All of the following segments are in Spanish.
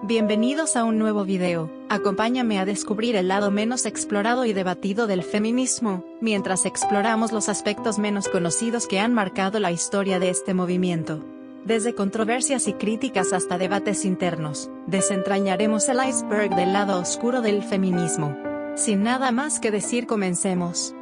Bienvenidos a un nuevo video. Acompáñame a descubrir el lado menos explorado y debatido del feminismo, mientras exploramos los aspectos menos conocidos que han marcado la historia de este movimiento. Desde controversias y críticas hasta debates internos, desentrañaremos el iceberg del lado oscuro del feminismo. Sin nada más que decir, comencemos.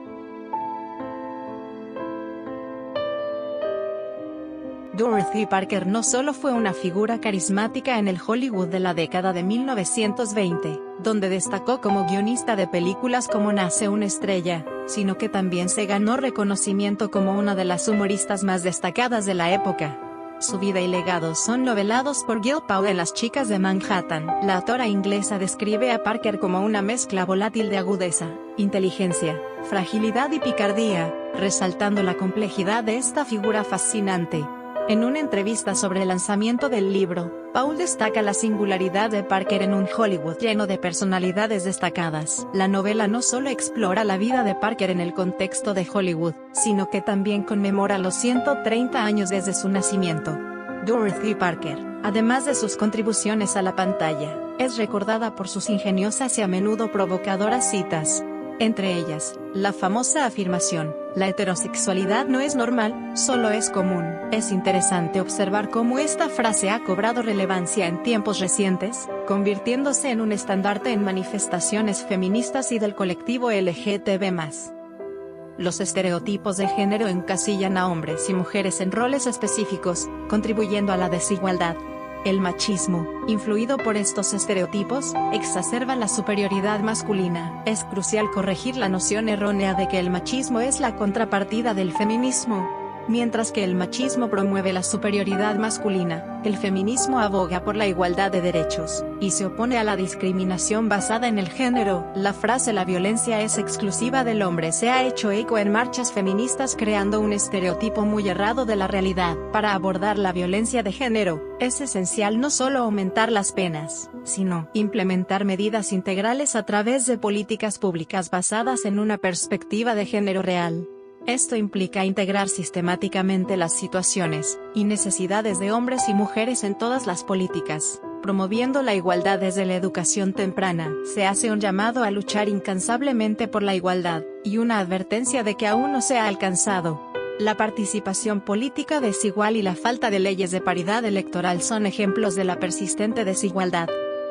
Dorothy Parker no solo fue una figura carismática en el Hollywood de la década de 1920, donde destacó como guionista de películas como Nace una estrella, sino que también se ganó reconocimiento como una de las humoristas más destacadas de la época. Su vida y legado son novelados por Gil Powell en Las chicas de Manhattan. La autora inglesa describe a Parker como una mezcla volátil de agudeza, inteligencia, fragilidad y picardía, resaltando la complejidad de esta figura fascinante. En una entrevista sobre el lanzamiento del libro, Powell destaca la singularidad de Parker en un Hollywood lleno de personalidades destacadas. La novela no solo explora la vida de Parker en el contexto de Hollywood, sino que también conmemora los 130 años desde su nacimiento. Dorothy Parker, además de sus contribuciones a la pantalla, es recordada por sus ingeniosas y a menudo provocadoras citas. Entre ellas, la famosa afirmación: la heterosexualidad no es normal, solo es común. Es interesante observar cómo esta frase ha cobrado relevancia en tiempos recientes, convirtiéndose en un estandarte en manifestaciones feministas y del colectivo LGTB+. Los estereotipos de género encasillan a hombres y mujeres en roles específicos, contribuyendo a la desigualdad. El machismo, influido por estos estereotipos, exacerba la superioridad masculina. Es crucial corregir la noción errónea de que el machismo es la contrapartida del feminismo. Mientras que el machismo promueve la superioridad masculina, el feminismo aboga por la igualdad de derechos, y se opone a la discriminación basada en el género. La frase "la violencia es exclusiva del hombre" se ha hecho eco en marchas feministas, creando un estereotipo muy errado de la realidad. Para abordar la violencia de género, es esencial no solo aumentar las penas, sino implementar medidas integrales a través de políticas públicas basadas en una perspectiva de género real. Esto implica integrar sistemáticamente las situaciones y necesidades de hombres y mujeres en todas las políticas, promoviendo la igualdad desde la educación temprana. Se hace un llamado a luchar incansablemente por la igualdad, y una advertencia de que aún no se ha alcanzado. La participación política desigual y la falta de leyes de paridad electoral son ejemplos de la persistente desigualdad.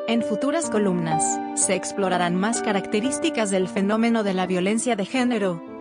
En futuras columnas, se explorarán más características del fenómeno de la violencia de género.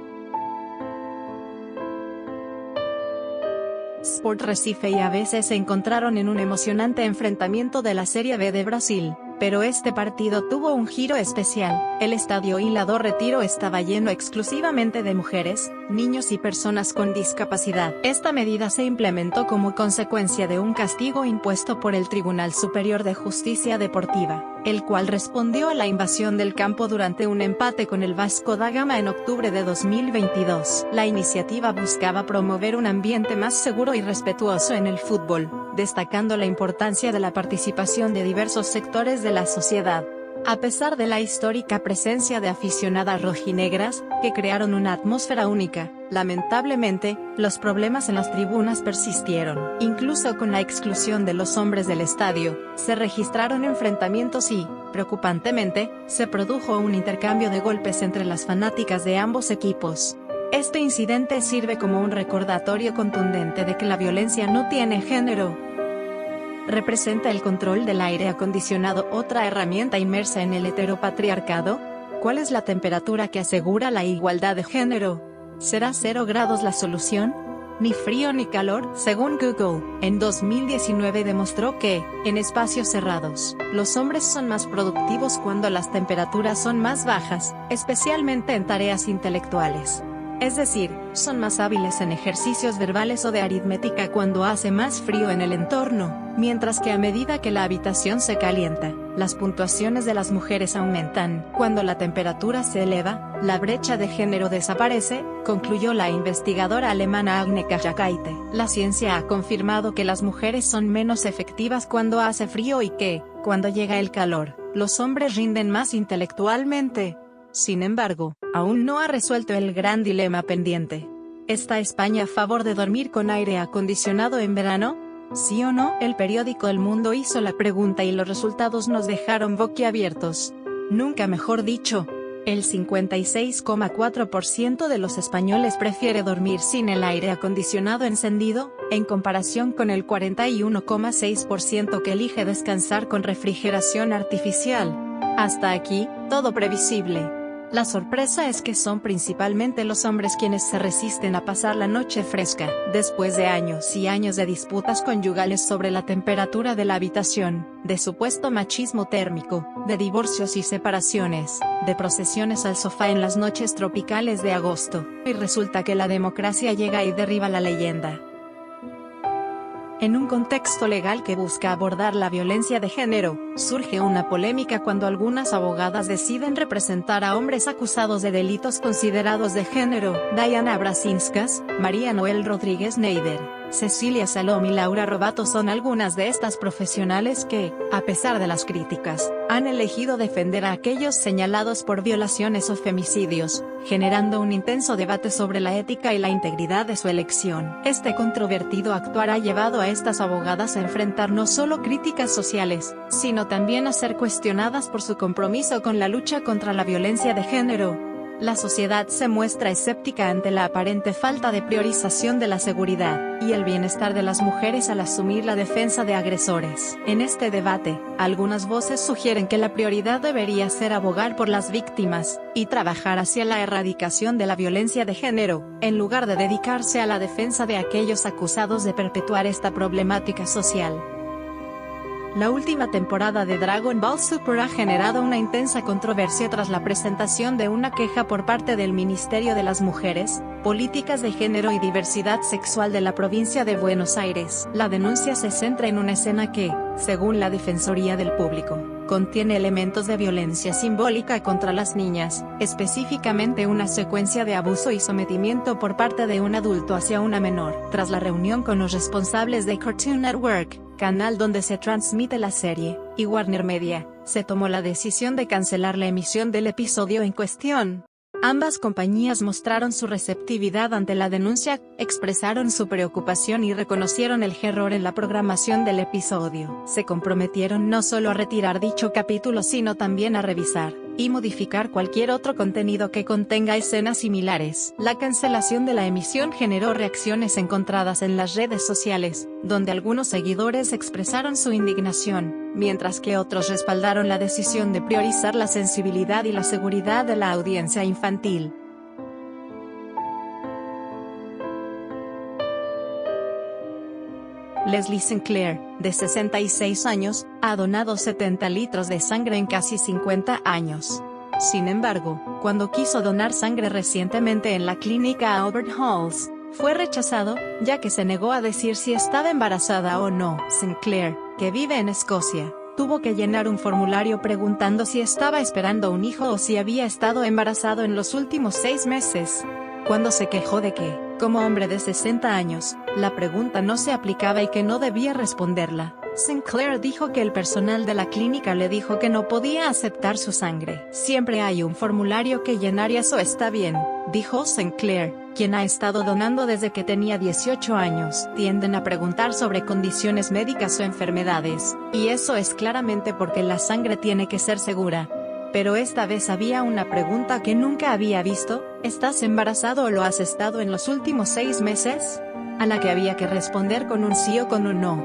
Sport Recife y ABC se encontraron en un emocionante enfrentamiento de la Serie B de Brasil, pero este partido tuvo un giro especial. El estadio Ilha do Retiro estaba lleno exclusivamente de mujeres, niños y personas con discapacidad. Esta medida se implementó como consecuencia de un castigo impuesto por el Tribunal Superior de Justicia Deportiva, el cual respondió a la invasión del campo durante un empate con el Vasco da Gama en octubre de 2022. La iniciativa buscaba promover un ambiente más seguro y respetuoso en el fútbol, destacando la importancia de la participación de diversos sectores de la sociedad. A pesar de la histórica presencia de aficionadas rojinegras, que crearon una atmósfera única, lamentablemente, los problemas en las tribunas persistieron. Incluso con la exclusión de los hombres del estadio, se registraron enfrentamientos y, preocupantemente, se produjo un intercambio de golpes entre las fanáticas de ambos equipos. Este incidente sirve como un recordatorio contundente de que la violencia no tiene género. ¿Representa el control del aire acondicionado otra herramienta inmersa en el heteropatriarcado? ¿Cuál es la temperatura que asegura la igualdad de género? ¿Será 0 grados la solución? Ni frío ni calor. Según Google, en 2019 demostró que, en espacios cerrados, los hombres son más productivos cuando las temperaturas son más bajas, especialmente en tareas intelectuales. Es decir, son más hábiles en ejercicios verbales o de aritmética cuando hace más frío en el entorno, mientras que a medida que la habitación se calienta, las puntuaciones de las mujeres aumentan. Cuando la temperatura se eleva, la brecha de género desaparece, concluyó la investigadora alemana Agneka Jakaite. La ciencia ha confirmado que las mujeres son menos efectivas cuando hace frío y que, cuando llega el calor, los hombres rinden más intelectualmente. Sin embargo, aún no ha resuelto el gran dilema pendiente. ¿Está España a favor de dormir con aire acondicionado en verano? ¿Sí o no? El periódico El Mundo hizo la pregunta y los resultados nos dejaron boquiabiertos. Nunca mejor dicho. El 56,4% de los españoles prefiere dormir sin el aire acondicionado encendido, en comparación con el 41,6% que elige descansar con refrigeración artificial. Hasta aquí, todo previsible. La sorpresa es que son principalmente los hombres quienes se resisten a pasar la noche fresca, después de años y años de disputas conyugales sobre la temperatura de la habitación, de supuesto machismo térmico, de divorcios y separaciones, de procesiones al sofá en las noches tropicales de agosto, y resulta que la democracia llega y derriba la leyenda. En un contexto legal que busca abordar la violencia de género, surge una polémica cuando algunas abogadas deciden representar a hombres acusados de delitos considerados de género. Diana Brasinskas, María Noel Rodríguez Neider, Cecilia Salom y Laura Robato son algunas de estas profesionales que, a pesar de las críticas, han elegido defender a aquellos señalados por violaciones o femicidios, generando un intenso debate sobre la ética y la integridad de su elección. Este controvertido actuar ha llevado a estas abogadas a enfrentar no solo críticas sociales, sino también a ser cuestionadas por su compromiso con la lucha contra la violencia de género. La sociedad se muestra escéptica ante la aparente falta de priorización de la seguridad y el bienestar de las mujeres al asumir la defensa de agresores. En este debate, algunas voces sugieren que la prioridad debería ser abogar por las víctimas y trabajar hacia la erradicación de la violencia de género, en lugar de dedicarse a la defensa de aquellos acusados de perpetuar esta problemática social. La última temporada de Dragon Ball Super ha generado una intensa controversia tras la presentación de una queja por parte del Ministerio de las Mujeres, Políticas de Género y Diversidad Sexual de la provincia de Buenos Aires. La denuncia se centra en una escena que, según la Defensoría del Público, contiene elementos de violencia simbólica contra las niñas, específicamente una secuencia de abuso y sometimiento por parte de un adulto hacia una menor. Tras la reunión con los responsables de Cartoon Network, canal donde se transmite la serie, y Warner Media, se tomó la decisión de cancelar la emisión del episodio en cuestión. Ambas compañías mostraron su receptividad ante la denuncia, expresaron su preocupación y reconocieron el error en la programación del episodio. Se comprometieron no solo a retirar dicho capítulo sino también a revisar y modificar cualquier otro contenido que contenga escenas similares. La cancelación de la emisión generó reacciones encontradas en las redes sociales, donde algunos seguidores expresaron su indignación, mientras que otros respaldaron la decisión de priorizar la sensibilidad y la seguridad de la audiencia infantil. Leslie Sinclair, de 66 años, ha donado 70 litros de sangre en casi 50 años. Sin embargo, cuando quiso donar sangre recientemente en la clínica Albert Halls, fue rechazado, ya que se negó a decir si estaba embarazada o no. Sinclair, que vive en Escocia, tuvo que llenar un formulario preguntando si estaba esperando un hijo o si había estado embarazado en los últimos 6 meses. Cuando se quejó de que, como hombre de 60 años, la pregunta no se aplicaba y que no debía responderla, Sinclair dijo que el personal de la clínica le dijo que no podía aceptar su sangre. Siempre hay un formulario que llenar y eso está bien, dijo Sinclair, quien ha estado donando desde que tenía 18 años. Tienden a preguntar sobre condiciones médicas o enfermedades, y eso es claramente porque la sangre tiene que ser segura. Pero esta vez había una pregunta que nunca había visto: ¿estás embarazado o lo has estado en los últimos 6 meses? A la que había que responder con un sí o con un no.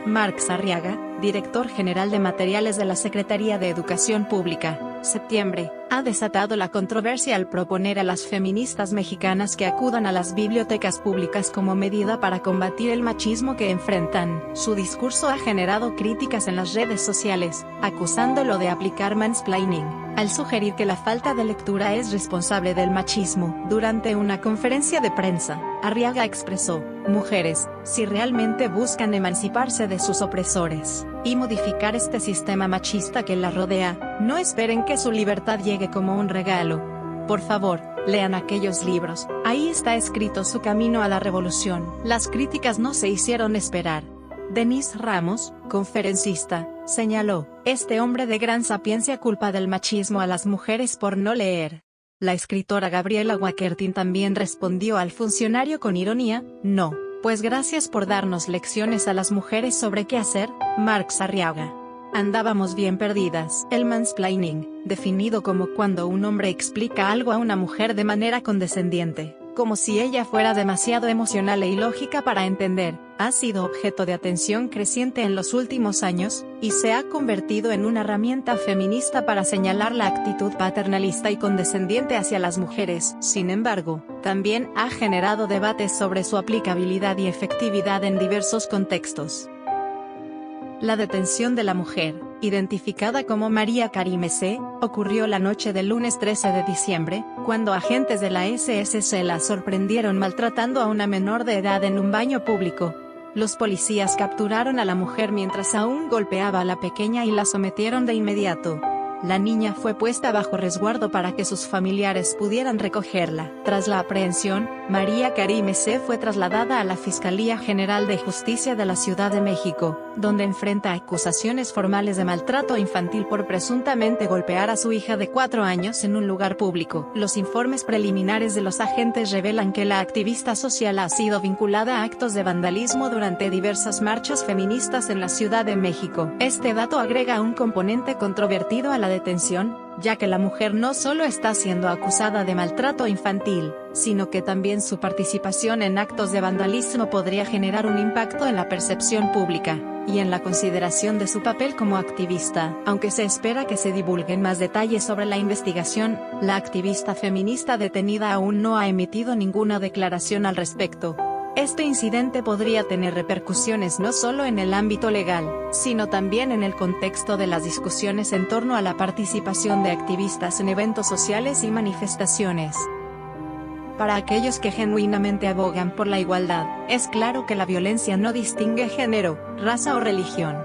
Mark Sarriaga, director general de materiales de la Secretaría de Educación Pública, septiembre, ha desatado la controversia al proponer a las feministas mexicanas que acudan a las bibliotecas públicas como medida para combatir el machismo que enfrentan. Su discurso ha generado críticas en las redes sociales, acusándolo de aplicar mansplaining, al sugerir que la falta de lectura es responsable del machismo. Durante una conferencia de prensa, Arriaga expresó: mujeres, si realmente buscan emanciparse de sus opresores y modificar este sistema machista que las rodea, no esperen que su libertad llegue como un regalo. Por favor, lean aquellos libros, ahí está escrito su camino a la revolución. Las críticas no se hicieron esperar. Denise Ramos, conferencista, señaló: este hombre de gran sapiencia culpa del machismo a las mujeres por no leer. La escritora Gabriela Wakertin también respondió al funcionario con ironía: no, Pues gracias por darnos lecciones a las mujeres sobre qué hacer, Marx Arriaga. Andábamos bien perdidas. El mansplaining, definido como cuando un hombre explica algo a una mujer de manera condescendiente, como si ella fuera demasiado emocional e ilógica para entender, ha sido objeto de atención creciente en los últimos años, y se ha convertido en una herramienta feminista para señalar la actitud paternalista y condescendiente hacia las mujeres. Sin embargo, también ha generado debates sobre su aplicabilidad y efectividad en diversos contextos. La detención de la mujer, identificada como María Karime C., ocurrió la noche del lunes 13 de diciembre, cuando agentes de la SSC la sorprendieron maltratando a una menor de edad en un baño público. Los policías capturaron a la mujer mientras aún golpeaba a la pequeña y la sometieron de inmediato. La niña fue puesta bajo resguardo para que sus familiares pudieran recogerla. Tras la aprehensión, María Karime C. fue trasladada a la Fiscalía General de Justicia de la Ciudad de México, donde enfrenta acusaciones formales de maltrato infantil por presuntamente golpear a su hija de 4 años en un lugar público. Los informes preliminares de los agentes revelan que la activista social ha sido vinculada a actos de vandalismo durante diversas marchas feministas en la Ciudad de México. Este dato agrega un componente controvertido a la detención, ya que la mujer no solo está siendo acusada de maltrato infantil, sino que también su participación en actos de vandalismo podría generar un impacto en la percepción pública, y en la consideración de su papel como activista. Aunque se espera que se divulguen más detalles sobre la investigación, la activista feminista detenida aún no ha emitido ninguna declaración al respecto. Este incidente podría tener repercusiones no solo en el ámbito legal, sino también en el contexto de las discusiones en torno a la participación de activistas en eventos sociales y manifestaciones. Para aquellos que genuinamente abogan por la igualdad, es claro que la violencia no distingue género, raza o religión.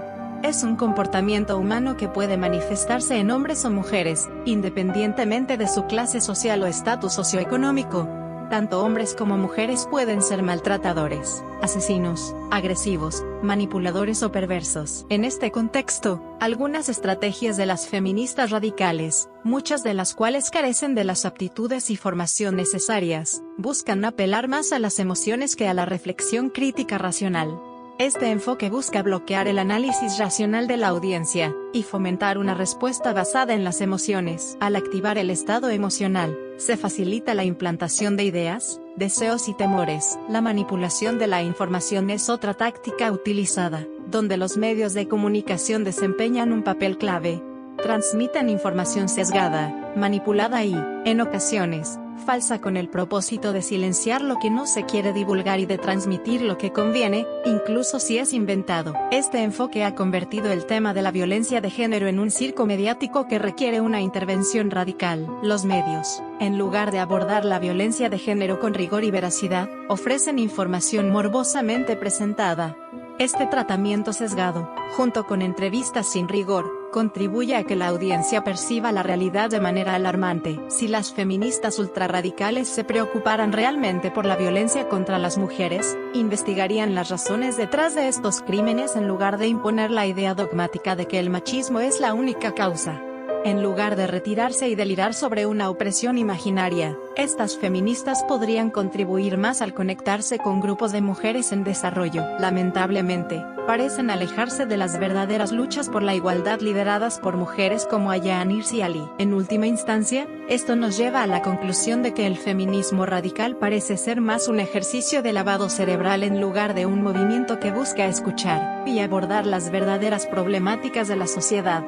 Es un comportamiento humano que puede manifestarse en hombres o mujeres, independientemente de su clase social o estatus socioeconómico. Tanto hombres como mujeres pueden ser maltratadores, asesinos, agresivos, manipuladores o perversos. En este contexto, algunas estrategias de las feministas radicales, muchas de las cuales carecen de las aptitudes y formación necesarias, buscan apelar más a las emociones que a la reflexión crítica racional. Este enfoque busca bloquear el análisis racional de la audiencia, y fomentar una respuesta basada en las emociones. Al activar el estado emocional, se facilita la implantación de ideas, deseos y temores. La manipulación de la información es otra táctica utilizada, donde los medios de comunicación desempeñan un papel clave. Transmiten información sesgada, manipulada y, en ocasiones, falsa con el propósito de silenciar lo que no se quiere divulgar y de transmitir lo que conviene, incluso si es inventado. Este enfoque ha convertido el tema de la violencia de género en un circo mediático que requiere una intervención radical. Los medios, en lugar de abordar la violencia de género con rigor y veracidad, ofrecen información morbosamente presentada. Este tratamiento sesgado, junto con entrevistas sin rigor, contribuye a que la audiencia perciba la realidad de manera alarmante. Si las feministas ultrarradicales se preocuparan realmente por la violencia contra las mujeres, investigarían las razones detrás de estos crímenes en lugar de imponer la idea dogmática de que el machismo es la única causa. En lugar de retirarse y delirar sobre una opresión imaginaria, estas feministas podrían contribuir más al conectarse con grupos de mujeres en desarrollo. Lamentablemente, parecen alejarse de las verdaderas luchas por la igualdad lideradas por mujeres como Ayaan Hirsi Ali. En última instancia, esto nos lleva a la conclusión de que el feminismo radical parece ser más un ejercicio de lavado cerebral en lugar de un movimiento que busca escuchar y abordar las verdaderas problemáticas de la sociedad.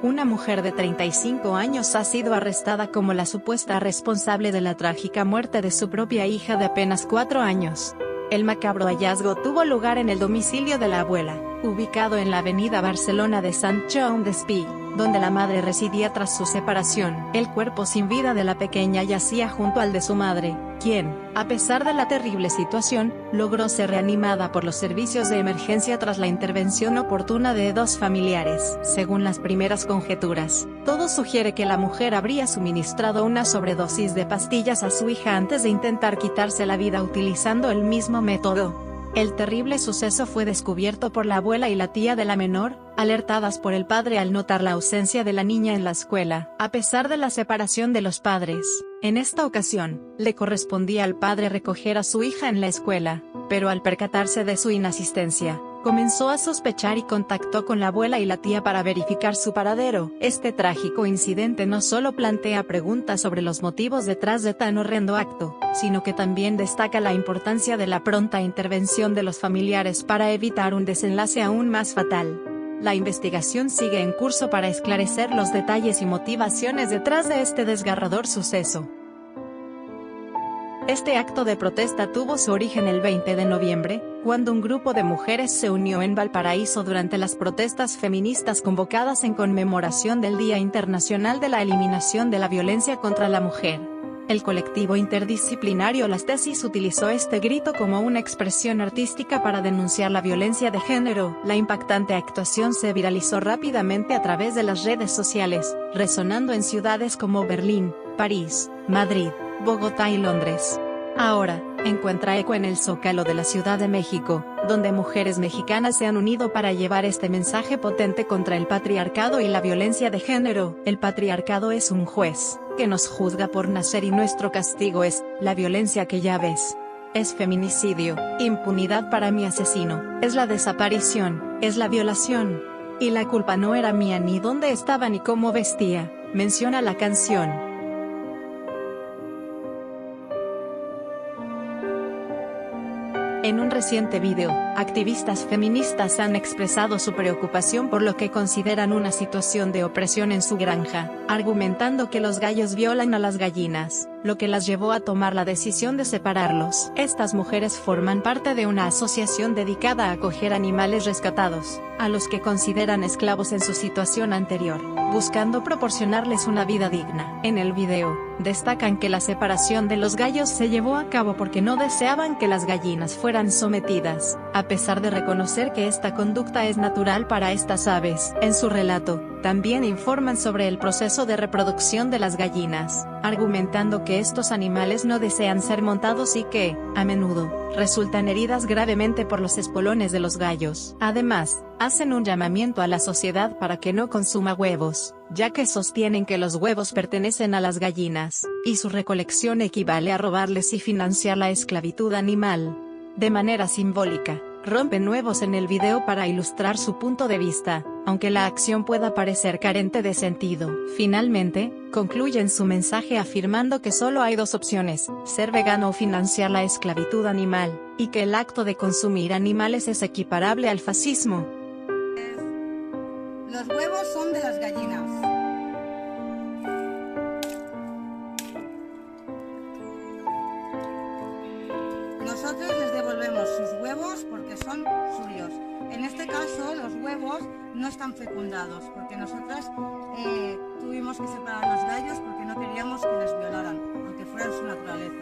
Una mujer de 35 años ha sido arrestada como la supuesta responsable de la trágica muerte de su propia hija de apenas 4 años. El macabro hallazgo tuvo lugar en el domicilio de la abuela, ubicado en la avenida Barcelona de Sant Joan d'Espí, donde la madre residía tras su separación. El cuerpo sin vida de la pequeña yacía junto al de su madre, quien, a pesar de la terrible situación, logró ser reanimada por los servicios de emergencia tras la intervención oportuna de 2 familiares. Según las primeras conjeturas, todo sugiere que la mujer habría suministrado una sobredosis de pastillas a su hija antes de intentar quitarse la vida utilizando el mismo método. El terrible suceso fue descubierto por la abuela y la tía de la menor, alertadas por el padre al notar la ausencia de la niña en la escuela. A pesar de la separación de los padres, En esta ocasión, le correspondía al padre recoger a su hija en la escuela, pero al percatarse de su inasistencia, comenzó a sospechar y contactó con la abuela y la tía para verificar su paradero. Este trágico incidente no solo plantea preguntas sobre los motivos detrás de tan horrendo acto, sino que también destaca la importancia de la pronta intervención de los familiares para evitar un desenlace aún más fatal. La investigación sigue en curso para esclarecer los detalles y motivaciones detrás de este desgarrador suceso. Este acto de protesta tuvo su origen el 20 de noviembre, cuando un grupo de mujeres se unió en Valparaíso durante las protestas feministas convocadas en conmemoración del Día Internacional de la Eliminación de la Violencia contra la Mujer. El colectivo interdisciplinario Las Tesis utilizó este grito como una expresión artística para denunciar la violencia de género. La impactante actuación se viralizó rápidamente a través de las redes sociales, resonando en ciudades como Berlín, París, Madrid, Bogotá y Londres. Ahora, encuentra eco en el Zócalo de la Ciudad de México, donde mujeres mexicanas se han unido para llevar este mensaje potente contra el patriarcado y la violencia de género. El patriarcado es un juez, que nos juzga por nacer y nuestro castigo es, la violencia que ya ves. Es feminicidio, impunidad para mi asesino, es la desaparición, es la violación. Y la culpa no era mía ni dónde estaba ni cómo vestía, menciona la canción. En un reciente video, activistas feministas han expresado su preocupación por lo que consideran una situación de opresión en su granja, argumentando que los gallos violan a las gallinas, lo que las llevó a tomar la decisión de separarlos. Estas mujeres forman parte de una asociación dedicada a acoger animales rescatados, a los que consideran esclavos en su situación anterior, buscando proporcionarles una vida digna. En el video, destacan que la separación de los gallos se llevó a cabo porque no deseaban que las gallinas fueran sometidas, a pesar de reconocer que esta conducta es natural para estas aves. En su relato, también informan sobre el proceso de reproducción de las gallinas, argumentando que estos animales no desean ser montados y que, a menudo, resultan heridas gravemente por los espolones de los gallos. Además, hacen un llamamiento a la sociedad para que no consuma huevos, ya que sostienen que los huevos pertenecen a las gallinas, y su recolección equivale a robarles y financiar la esclavitud animal. De manera simbólica, rompen huevos en el video para ilustrar su punto de vista, aunque la acción pueda parecer carente de sentido. Finalmente, concluyen su mensaje afirmando que solo hay dos opciones, ser vegano o financiar la esclavitud animal, y que el acto de consumir animales es equiparable al fascismo. Los huevos son de las gallinas. Nosotros les devolvemos sus huevos porque son suyos. En este caso, los huevos no están fecundados, porque nosotras tuvimos que separar a los gallos porque no queríamos que les violaran, aunque fueran su naturaleza.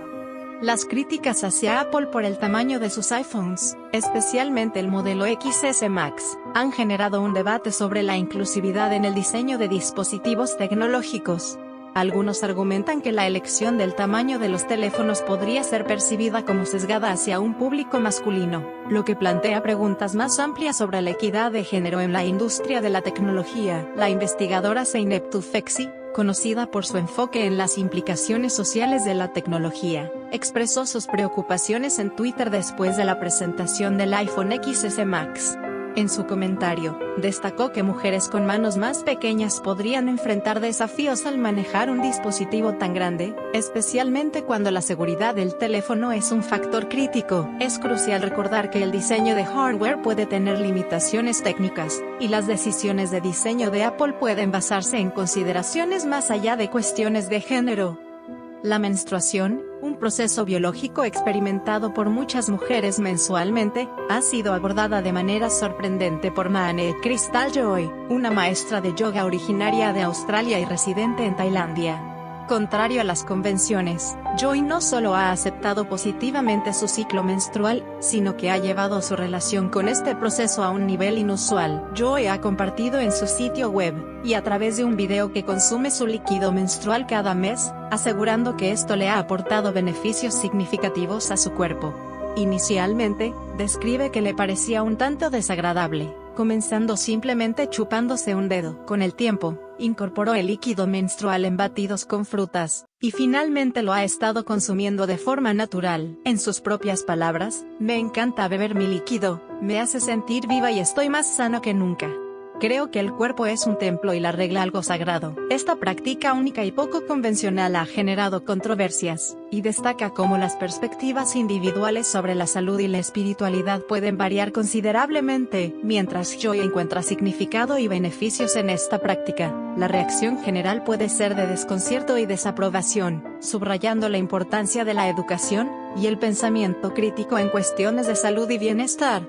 Las críticas hacia Apple por el tamaño de sus iPhones, especialmente el modelo XS Max, han generado un debate sobre la inclusividad en el diseño de dispositivos tecnológicos. Algunos argumentan que la elección del tamaño de los teléfonos podría ser percibida como sesgada hacia un público masculino, lo que plantea preguntas más amplias sobre la equidad de género en la industria de la tecnología. La investigadora Zeynep Tufekci, conocida por su enfoque en las implicaciones sociales de la tecnología, expresó sus preocupaciones en Twitter después de la presentación del iPhone XS Max. En su comentario, destacó que mujeres con manos más pequeñas podrían enfrentar desafíos al manejar un dispositivo tan grande, especialmente cuando la seguridad del teléfono es un factor crítico. Es crucial recordar que el diseño de hardware puede tener limitaciones técnicas, y las decisiones de diseño de Apple pueden basarse en consideraciones más allá de cuestiones de género. La menstruación, un proceso biológico experimentado por muchas mujeres mensualmente, ha sido abordada de manera sorprendente por Manet Crystal Joy, una maestra de yoga originaria de Australia y residente en Tailandia. Contrario a las convenciones, Joy no solo ha aceptado positivamente su ciclo menstrual, sino que ha llevado su relación con este proceso a un nivel inusual. Joy ha compartido en su sitio web, y a través de un video que consume su líquido menstrual cada mes, asegurando que esto le ha aportado beneficios significativos a su cuerpo. Inicialmente, describe que le parecía un tanto desagradable, comenzando simplemente chupándose un dedo. Con el tiempo, incorporó el líquido menstrual en batidos con frutas, y finalmente lo ha estado consumiendo de forma natural. En sus propias palabras, me encanta beber mi líquido, me hace sentir viva y estoy más sano que nunca. Creo que el cuerpo es un templo y la regla algo sagrado. Esta práctica única y poco convencional ha generado controversias, y destaca cómo las perspectivas individuales sobre la salud y la espiritualidad pueden variar considerablemente. Mientras Joy encuentra significado y beneficios en esta práctica, la reacción general puede ser de desconcierto y desaprobación, subrayando la importancia de la educación y el pensamiento crítico en cuestiones de salud y bienestar.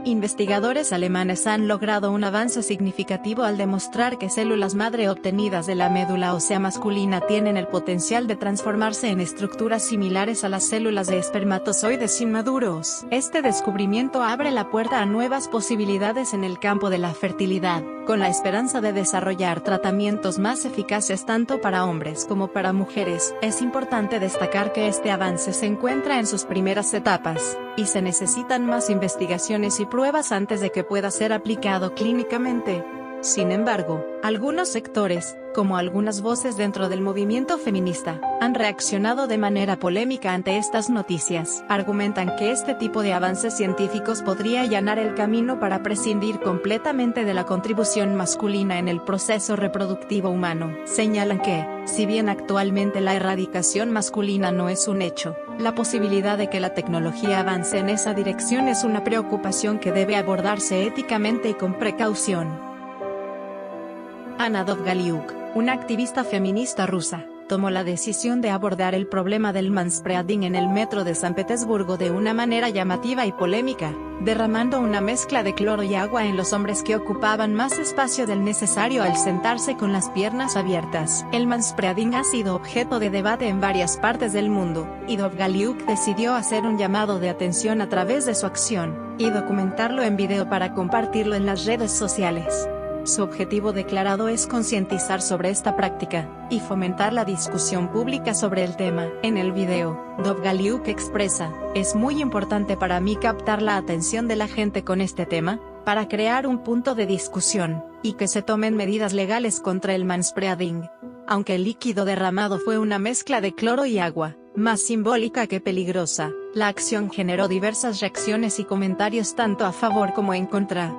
Investigadores alemanes han logrado un avance significativo al demostrar que células madre obtenidas de la médula ósea masculina tienen el potencial de transformarse en estructuras similares a las células de espermatozoides inmaduros. Este descubrimiento abre la puerta a nuevas posibilidades en el campo de la fertilidad, con la esperanza de desarrollar tratamientos más eficaces tanto para hombres como para mujeres. Es importante destacar que este avance se encuentra en sus primeras etapas, y se necesitan más investigaciones y pruebas antes de que pueda ser aplicado clínicamente. Sin embargo, algunos sectores, como algunas voces dentro del movimiento feminista, han reaccionado de manera polémica ante estas noticias. Argumentan que este tipo de avances científicos podría allanar el camino para prescindir completamente de la contribución masculina en el proceso reproductivo humano. Señalan que, si bien actualmente la erradicación masculina no es un hecho, la posibilidad de que la tecnología avance en esa dirección es una preocupación que debe abordarse éticamente y con precaución. Anna Dovgaliuk, una activista feminista rusa, tomó la decisión de abordar el problema del manspreading en el metro de San Petersburgo de una manera llamativa y polémica, derramando una mezcla de cloro y agua en los hombres que ocupaban más espacio del necesario al sentarse con las piernas abiertas. El manspreading ha sido objeto de debate en varias partes del mundo, y Dovgaliuk decidió hacer un llamado de atención a través de su acción, y documentarlo en video para compartirlo en las redes sociales. Su objetivo declarado es concientizar sobre esta práctica, y fomentar la discusión pública sobre el tema. En el video, Dovgaliuk expresa: "Es muy importante para mí captar la atención de la gente con este tema, para crear un punto de discusión, y que se tomen medidas legales contra el manspreading". Aunque el líquido derramado fue una mezcla de cloro y agua, más simbólica que peligrosa, la acción generó diversas reacciones y comentarios tanto a favor como en contra.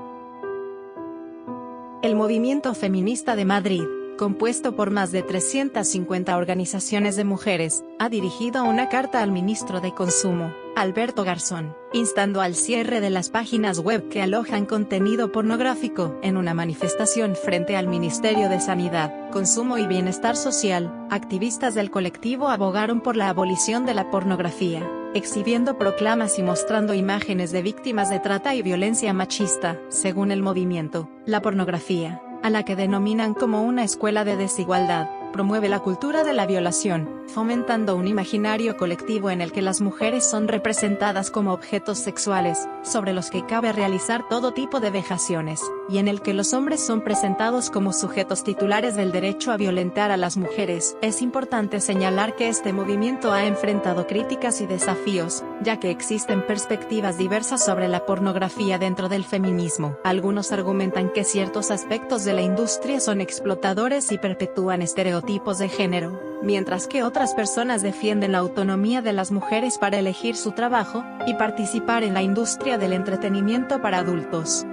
El movimiento feminista de Madrid, compuesto por más de 350 organizaciones de mujeres, ha dirigido una carta al ministro de Consumo, Alberto Garzón, instando al cierre de las páginas web que alojan contenido pornográfico. En una manifestación frente al Ministerio de Sanidad, Consumo y Bienestar Social, activistas del colectivo abogaron por la abolición de la pornografía, exhibiendo proclamas y mostrando imágenes de víctimas de trata y violencia machista. Según el movimiento, la pornografía, a la que denominan como una escuela de desigualdad, promueve la cultura de la violación, fomentando un imaginario colectivo en el que las mujeres son representadas como objetos sexuales, sobre los que cabe realizar todo tipo de vejaciones, y en el que los hombres son presentados como sujetos titulares del derecho a violentar a las mujeres. Es importante señalar que este movimiento ha enfrentado críticas y desafíos, ya que existen perspectivas diversas sobre la pornografía dentro del feminismo. Algunos argumentan que ciertos aspectos de la industria son explotadores y perpetúan estereotipos de género, mientras que otras personas defienden la autonomía de las mujeres para elegir su trabajo y participar en la industria del entretenimiento para adultos.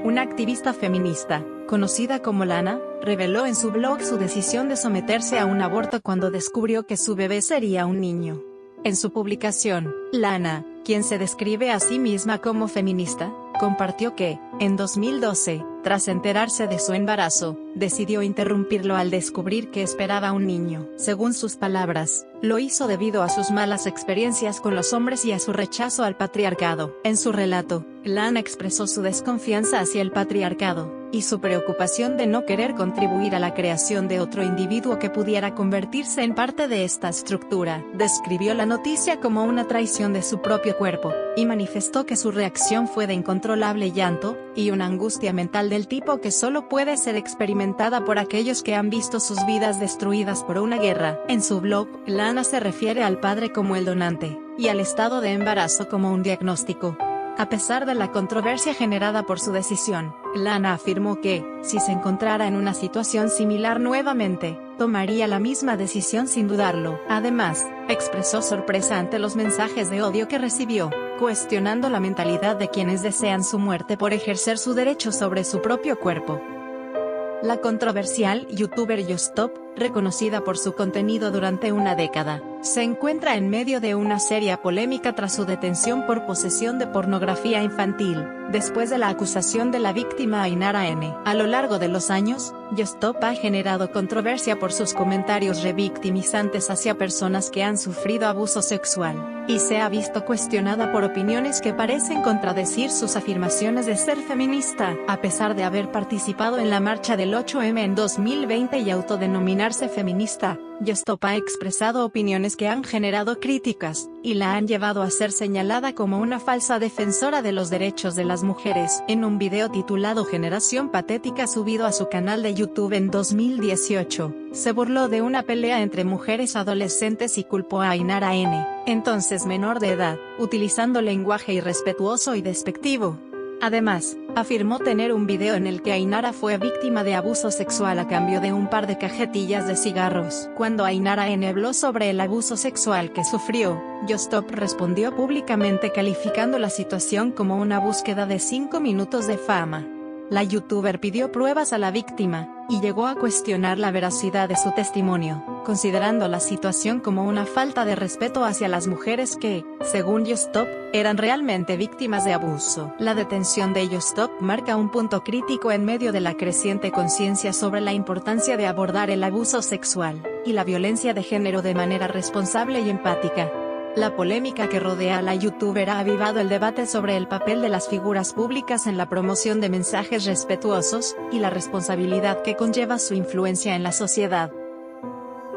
Una activista feminista, conocida como Lana, reveló en su blog su decisión de someterse a un aborto cuando descubrió que su bebé sería un niño. En su publicación, Lana, quien se describe a sí misma como feminista, compartió que, en 2012, tras enterarse de su embarazo, decidió interrumpirlo al descubrir que esperaba un niño. Según sus palabras, lo hizo debido a sus malas experiencias con los hombres y a su rechazo al patriarcado. En su relato, Lana expresó su desconfianza hacia el patriarcado, y su preocupación de no querer contribuir a la creación de otro individuo que pudiera convertirse en parte de esta estructura. Describió la noticia como una traición de su propio cuerpo, y manifestó que su reacción fue de incontrolable llanto, y una angustia mental del tipo que solo puede ser experimentada por aquellos que han visto sus vidas destruidas por una guerra. En su blog, Lana se refiere al padre como el donante, y al estado de embarazo como un diagnóstico. A pesar de la controversia generada por su decisión, Lana afirmó que, si se encontrara en una situación similar nuevamente, tomaría la misma decisión sin dudarlo. Además, expresó sorpresa ante los mensajes de odio que recibió, cuestionando la mentalidad de quienes desean su muerte por ejercer su derecho sobre su propio cuerpo. La controversial youtuber Justop, reconocida por su contenido durante una década, se encuentra en medio de una seria polémica tras su detención por posesión de pornografía infantil, después de la acusación de la víctima Ainara N. A lo largo de los años, Justop ha generado controversia por sus comentarios revictimizantes hacia personas que han sufrido abuso sexual, y se ha visto cuestionada por opiniones que parecen contradecir sus afirmaciones de ser feminista. A pesar de haber participado en la marcha del 8M en 2020 y autodenominarse feminista, Justop ha expresado opiniones que han generado críticas, y la han llevado a ser señalada como una falsa defensora de los derechos de las mujeres. En un video titulado Generación Patética subido a su canal de YouTube en 2018, se burló de una pelea entre mujeres adolescentes y culpó a Ainara N., entonces menor de edad, utilizando lenguaje irrespetuoso y despectivo. Además, afirmó tener un video en el que Ainara fue víctima de abuso sexual a cambio de un par de cajetillas de cigarros. Cuando Ainara N. habló sobre el abuso sexual que sufrió, Justop respondió públicamente calificando la situación como una búsqueda de 5 minutos de fama. La youtuber pidió pruebas a la víctima, y llegó a cuestionar la veracidad de su testimonio, considerando la situación como una falta de respeto hacia las mujeres que, según Justop, eran realmente víctimas de abuso. La detención de Justop marca un punto crítico en medio de la creciente conciencia sobre la importancia de abordar el abuso sexual y la violencia de género de manera responsable y empática. La polémica que rodea a la youtuber ha avivado el debate sobre el papel de las figuras públicas en la promoción de mensajes respetuosos, y la responsabilidad que conlleva su influencia en la sociedad.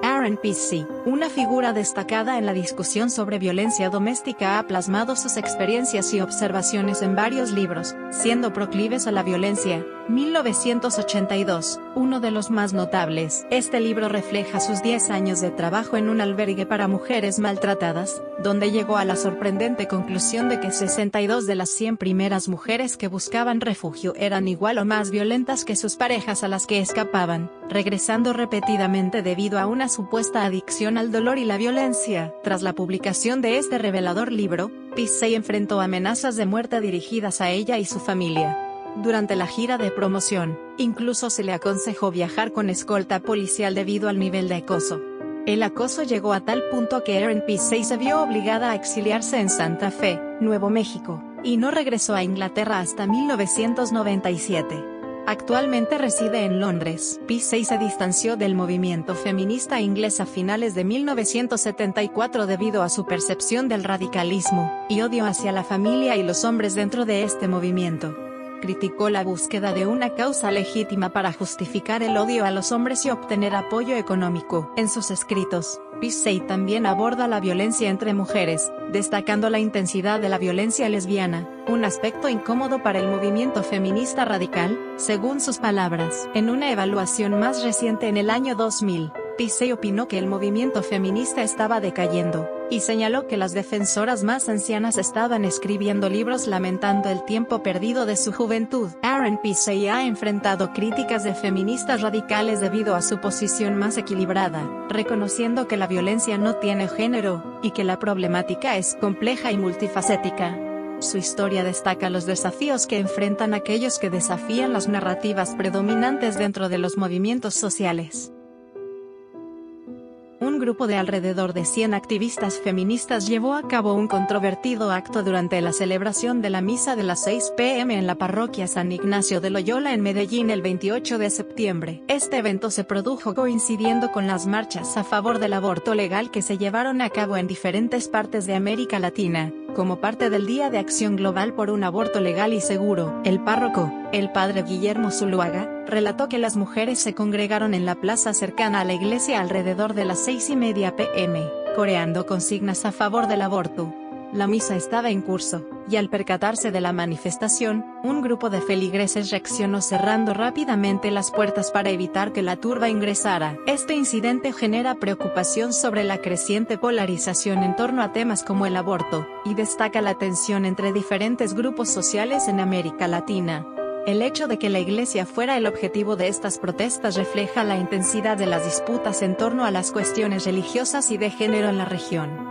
RNPC, una figura destacada en la discusión sobre violencia doméstica, ha plasmado sus experiencias y observaciones en varios libros, siendo Proclives a la violencia, 1982, uno de los más notables. Este libro refleja sus 10 años de trabajo en un albergue para mujeres maltratadas, donde llegó a la sorprendente conclusión de que 62 de las 100 primeras mujeres que buscaban refugio eran igual o más violentas que sus parejas a las que escapaban, regresando repetidamente debido a una supuesta adicción al dolor y la violencia. Tras la publicación de este revelador libro, Picey enfrentó amenazas de muerte dirigidas a ella y su familia. Durante la gira de promoción, incluso se le aconsejó viajar con escolta policial debido al nivel de acoso. El acoso llegó a tal punto que Erin Picey se vio obligada a exiliarse en Santa Fe, Nuevo México, y no regresó a Inglaterra hasta 1997. Actualmente reside en Londres. Picey se distanció del movimiento feminista inglés a finales de 1974 debido a su percepción del radicalismo y odio hacia la familia y los hombres dentro de este movimiento. Criticó la búsqueda de una causa legítima para justificar el odio a los hombres y obtener apoyo económico. En sus escritos, Picey también aborda la violencia entre mujeres, destacando la intensidad de la violencia lesbiana, un aspecto incómodo para el movimiento feminista radical, según sus palabras. En una evaluación más reciente en el año 2000, Picey opinó que el movimiento feminista estaba decayendo, y señaló que las defensoras más ancianas estaban escribiendo libros lamentando el tiempo perdido de su juventud. Erin Picey ha enfrentado críticas de feministas radicales debido a su posición más equilibrada, reconociendo que la violencia no tiene género, y que la problemática es compleja y multifacética. Su historia destaca los desafíos que enfrentan aquellos que desafían las narrativas predominantes dentro de los movimientos sociales. Un grupo de alrededor de 100 activistas feministas llevó a cabo un controvertido acto durante la celebración de la misa de las 6 p.m. en la parroquia San Ignacio de Loyola en Medellín el 28 de septiembre. Este evento se produjo coincidiendo con las marchas a favor del aborto legal que se llevaron a cabo en diferentes partes de América Latina, Como parte del Día de Acción Global por un Aborto Legal y Seguro, el párroco, el padre Guillermo Zuluaga, relató que las mujeres se congregaron en la plaza cercana a la iglesia alrededor de las 6:30 p.m., coreando consignas a favor del aborto. La misa estaba en curso, y al percatarse de la manifestación, un grupo de feligreses reaccionó cerrando rápidamente las puertas para evitar que la turba ingresara. Este incidente genera preocupación sobre la creciente polarización en torno a temas como el aborto, y destaca la tensión entre diferentes grupos sociales en América Latina. El hecho de que la iglesia fuera el objetivo de estas protestas refleja la intensidad de las disputas en torno a las cuestiones religiosas y de género en la región.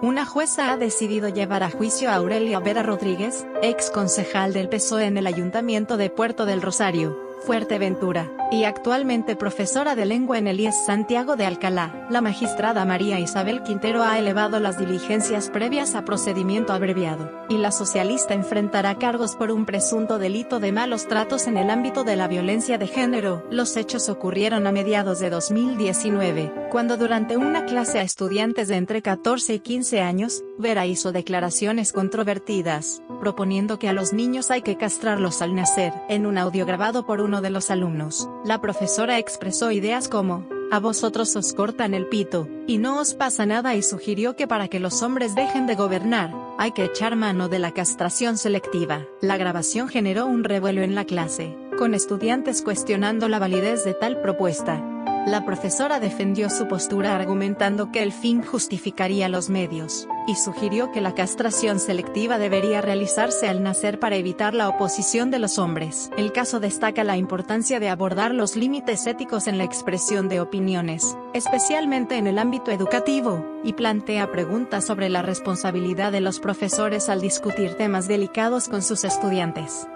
Una jueza ha decidido llevar a juicio a Aurelia Vera Rodríguez, ex concejal del PSOE en el Ayuntamiento de Puerto del Rosario, Fuerteventura, y actualmente profesora de lengua en el IES Santiago de Alcalá. La magistrada María Isabel Quintero ha elevado las diligencias previas a procedimiento abreviado, y la socialista enfrentará cargos por un presunto delito de malos tratos en el ámbito de la violencia de género. Los hechos ocurrieron a mediados de 2019, cuando durante una clase a estudiantes de entre 14 y 15 años, Vera hizo declaraciones controvertidas, proponiendo que a los niños hay que castrarlos al nacer. En un audio grabado por uno de los alumnos, la profesora expresó ideas como: "A vosotros os cortan el pito, y no os pasa nada", y sugirió que para que los hombres dejen de gobernar, hay que echar mano de la castración selectiva. La grabación generó un revuelo en la clase, con estudiantes cuestionando la validez de tal propuesta. La profesora defendió su postura argumentando que el fin justificaría los medios, y sugirió que la castración selectiva debería realizarse al nacer para evitar la oposición de los hombres. El caso destaca la importancia de abordar los límites éticos en la expresión de opiniones, especialmente en el ámbito educativo, y plantea preguntas sobre la responsabilidad de los profesores al discutir temas delicados con sus estudiantes.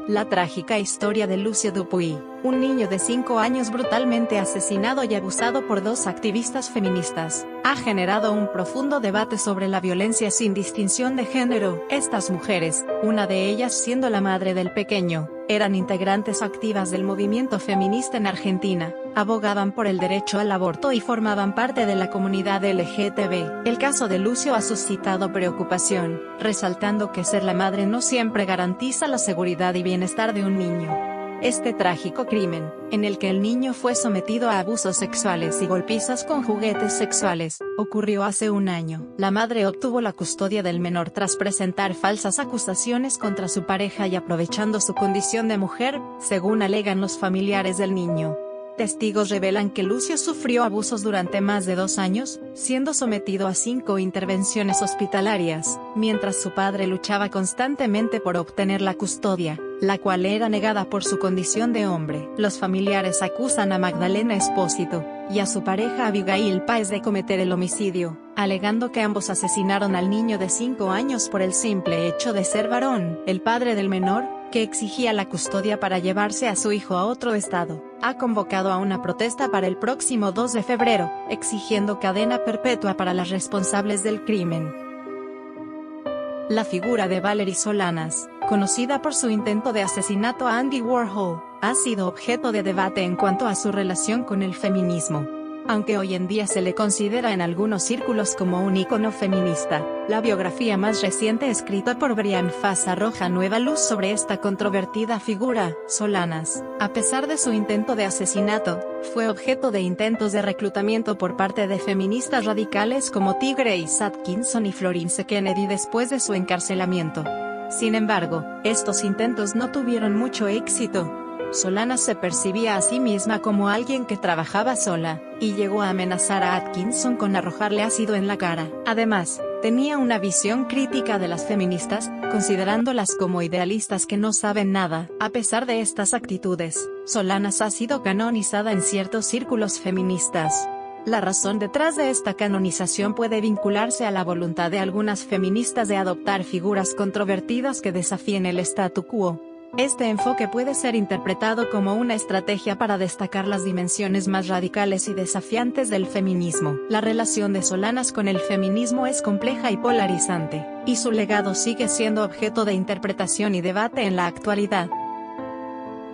La trágica historia de Lucio Dupuy, un niño de 5 años brutalmente asesinado y abusado por 2 activistas feministas, ha generado un profundo debate sobre la violencia sin distinción de género. Estas mujeres, una de ellas siendo la madre del pequeño, eran integrantes activas del movimiento feminista en Argentina, abogaban por el derecho al aborto y formaban parte de la comunidad LGTB. El caso de Lucio ha suscitado preocupación, resaltando que ser la madre no siempre garantiza la seguridad y bienestar de un niño. Este trágico crimen, en el que el niño fue sometido a abusos sexuales y golpizas con juguetes sexuales, ocurrió hace un año. La madre obtuvo la custodia del menor tras presentar falsas acusaciones contra su pareja y aprovechando su condición de mujer, según alegan los familiares del niño. Testigos revelan que Lucio sufrió abusos durante más de 2 años, siendo sometido a 5 intervenciones hospitalarias, mientras su padre luchaba constantemente por obtener la custodia, la cual era negada por su condición de hombre. Los familiares acusan a Magdalena Espósito y a su pareja Abigail Páez de cometer el homicidio, alegando que ambos asesinaron al niño de 5 años por el simple hecho de ser varón. El padre del menor, que exigía la custodia para llevarse a su hijo a otro estado, ha convocado a una protesta para el próximo 2 de febrero, exigiendo cadena perpetua para las responsables del crimen. La figura de Valerie Solanas, conocida por su intento de asesinato a Andy Warhol, ha sido objeto de debate en cuanto a su relación con el feminismo. Aunque hoy en día se le considera en algunos círculos como un ícono feminista, la biografía más reciente escrita por Brian Fass arroja nueva luz sobre esta controvertida figura. Solanas, a pesar de su intento de asesinato, fue objeto de intentos de reclutamiento por parte de feministas radicales como T. Grace Atkinson y Florence Kennedy después de su encarcelamiento. Sin embargo, estos intentos no tuvieron mucho éxito. Solanas se percibía a sí misma como alguien que trabajaba sola, y llegó a amenazar a Atkinson con arrojarle ácido en la cara. Además, tenía una visión crítica de las feministas, considerándolas como idealistas que no saben nada. A pesar de estas actitudes, Solanas ha sido canonizada en ciertos círculos feministas. La razón detrás de esta canonización puede vincularse a la voluntad de algunas feministas de adoptar figuras controvertidas que desafíen el statu quo. Este enfoque puede ser interpretado como una estrategia para destacar las dimensiones más radicales y desafiantes del feminismo. La relación de Solanas con el feminismo es compleja y polarizante, y su legado sigue siendo objeto de interpretación y debate en la actualidad.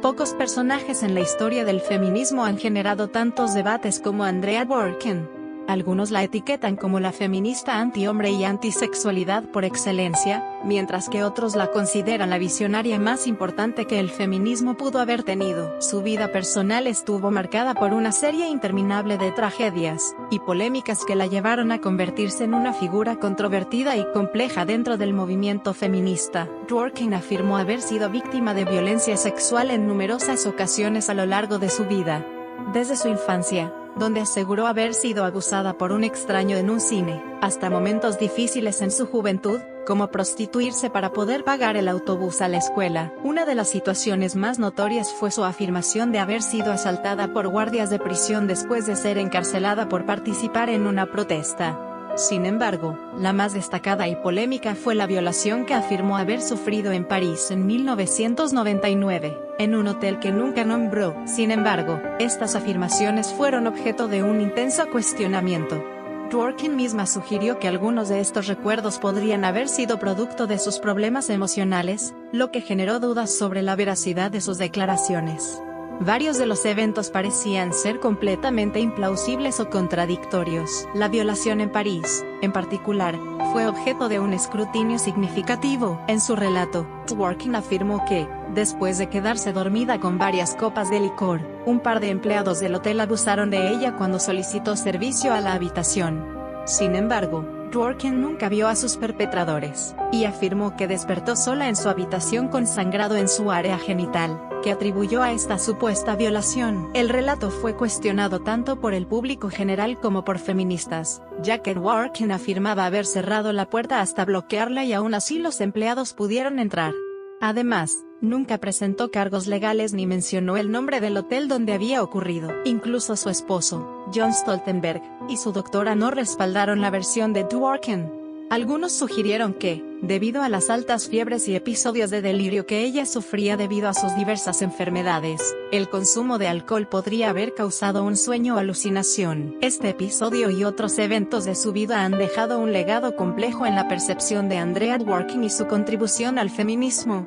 Pocos personajes en la historia del feminismo han generado tantos debates como Andrea Dworkin. Algunos la etiquetan como la feminista antihombre y antisexualidad por excelencia, mientras que otros la consideran la visionaria más importante que el feminismo pudo haber tenido. Su vida personal estuvo marcada por una serie interminable de tragedias y polémicas que la llevaron a convertirse en una figura controvertida y compleja dentro del movimiento feminista. Dworkin afirmó haber sido víctima de violencia sexual en numerosas ocasiones a lo largo de su vida. Desde su infancia, donde aseguró haber sido abusada por un extraño en un cine, hasta momentos difíciles en su juventud, como prostituirse para poder pagar el autobús a la escuela. Una de las situaciones más notorias fue su afirmación de haber sido asaltada por guardias de prisión después de ser encarcelada por participar en una protesta. Sin embargo, la más destacada y polémica fue la violación que afirmó haber sufrido en París en 1999, en un hotel que nunca nombró. Sin embargo, estas afirmaciones fueron objeto de un intenso cuestionamiento. Dworkin misma sugirió que algunos de estos recuerdos podrían haber sido producto de sus problemas emocionales, lo que generó dudas sobre la veracidad de sus declaraciones. Varios de los eventos parecían ser completamente implausibles o contradictorios. La violación en París, en particular, fue objeto de un escrutinio significativo. En su relato, Dworkin afirmó que, después de quedarse dormida con varias copas de licor, un par de empleados del hotel abusaron de ella cuando solicitó servicio a la habitación. Sin embargo, Dworkin nunca vio a sus perpetradores, y afirmó que despertó sola en su habitación con sangrado en su área genital, que atribuyó a esta supuesta violación. El relato fue cuestionado tanto por el público general como por feministas, ya que Dworkin afirmaba haber cerrado la puerta hasta bloquearla y aún así los empleados pudieron entrar. Además, nunca presentó cargos legales ni mencionó el nombre del hotel donde había ocurrido. Incluso su esposo, John Stoltenberg, y su doctora no respaldaron la versión de Dworkin. Algunos sugirieron que, debido a las altas fiebres y episodios de delirio que ella sufría debido a sus diversas enfermedades, el consumo de alcohol podría haber causado un sueño o alucinación. Este episodio y otros eventos de su vida han dejado un legado complejo en la percepción de Andrea Dworkin y su contribución al feminismo.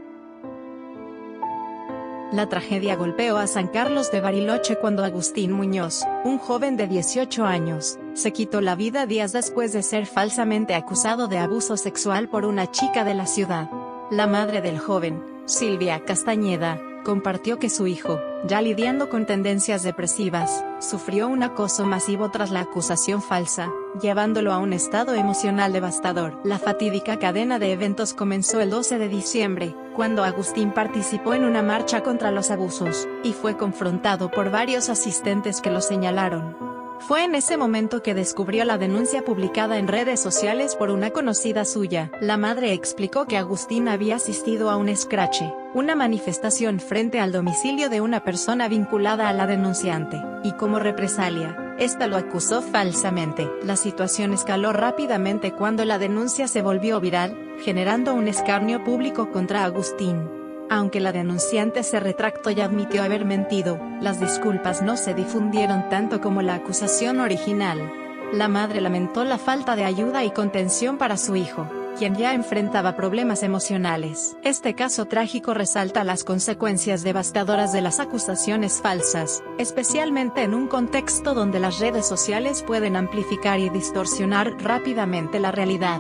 La tragedia golpeó a San Carlos de Bariloche cuando Agustín Muñoz, un joven de 18 años, se quitó la vida días después de ser falsamente acusado de abuso sexual por una chica de la ciudad. La madre del joven, Silvia Castañeda, compartió que su hijo, ya lidiando con tendencias depresivas, sufrió un acoso masivo tras la acusación falsa, llevándolo a un estado emocional devastador. La fatídica cadena de eventos comenzó el 12 de diciembre, cuando Agustín participó en una marcha contra los abusos, y fue confrontado por varios asistentes que lo señalaron. Fue en ese momento que descubrió la denuncia publicada en redes sociales por una conocida suya. La madre explicó que Agustín había asistido a un escrache, una manifestación frente al domicilio de una persona vinculada a la denunciante, y como represalia, esta lo acusó falsamente. La situación escaló rápidamente cuando la denuncia se volvió viral, generando un escarnio público contra Agustín. Aunque la denunciante se retractó y admitió haber mentido, las disculpas no se difundieron tanto como la acusación original. La madre lamentó la falta de ayuda y contención para su hijo, quien ya enfrentaba problemas emocionales. Este caso trágico resalta las consecuencias devastadoras de las acusaciones falsas, especialmente en un contexto donde las redes sociales pueden amplificar y distorsionar rápidamente la realidad.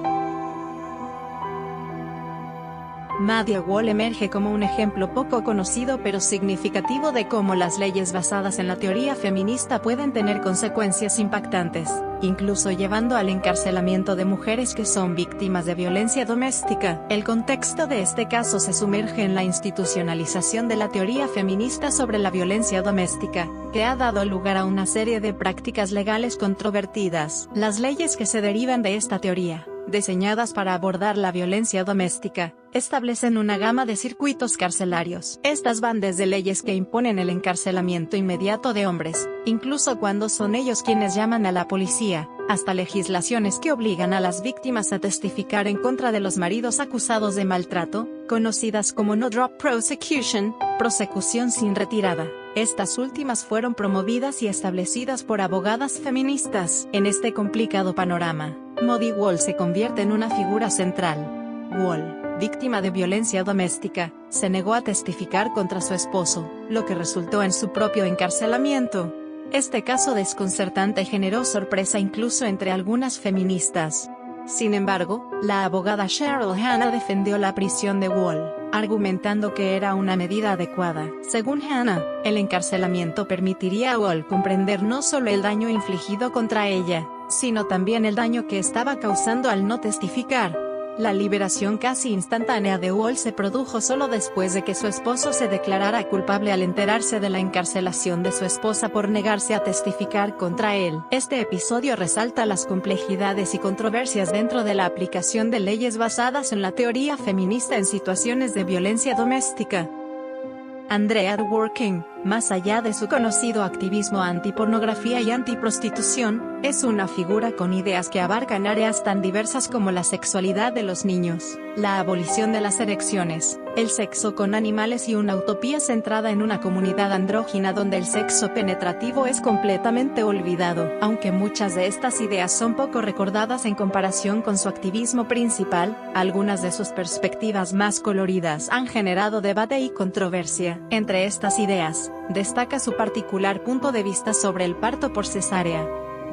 Madia Wall emerge como un ejemplo poco conocido pero significativo de cómo las leyes basadas en la teoría feminista pueden tener consecuencias impactantes, incluso llevando al encarcelamiento de mujeres que son víctimas de violencia doméstica. El contexto de este caso se sumerge en la institucionalización de la teoría feminista sobre la violencia doméstica, que ha dado lugar a una serie de prácticas legales controvertidas. Las leyes que se derivan de esta teoría, diseñadas para abordar la violencia doméstica, establecen una gama de circuitos carcelarios. Estas van desde leyes que imponen el encarcelamiento inmediato de hombres, incluso cuando son ellos quienes llaman a la policía, hasta legislaciones que obligan a las víctimas a testificar en contra de los maridos acusados de maltrato, conocidas como no drop prosecution, prosecución sin retirada. Estas últimas fueron promovidas y establecidas por abogadas feministas. En este complicado panorama, Madia Wall se convierte en una figura central. Wall, víctima de violencia doméstica, se negó a testificar contra su esposo, lo que resultó en su propio encarcelamiento. Este caso desconcertante generó sorpresa incluso entre algunas feministas. Sin embargo, la abogada Cheryl Hanna defendió la prisión de Wall, argumentando que era una medida adecuada. Según Hanna, el encarcelamiento permitiría a Wall comprender no solo el daño infligido contra ella, sino también el daño que estaba causando al no testificar. La liberación casi instantánea de Wall se produjo solo después de que su esposo se declarara culpable al enterarse de la encarcelación de su esposa por negarse a testificar contra él. Este episodio resalta las complejidades y controversias dentro de la aplicación de leyes basadas en la teoría feminista en situaciones de violencia doméstica. Andrea Dworkin, más allá de su conocido activismo antipornografía y antiprostitución, es una figura con ideas que abarcan áreas tan diversas como la sexualidad de los niños, la abolición de las erecciones, el sexo con animales y una utopía centrada en una comunidad andrógina donde el sexo penetrativo es completamente olvidado. Aunque muchas de estas ideas son poco recordadas en comparación con su activismo principal, algunas de sus perspectivas más coloridas han generado debate y controversia. Entre estas ideas, destaca su particular punto de vista sobre el parto por cesárea.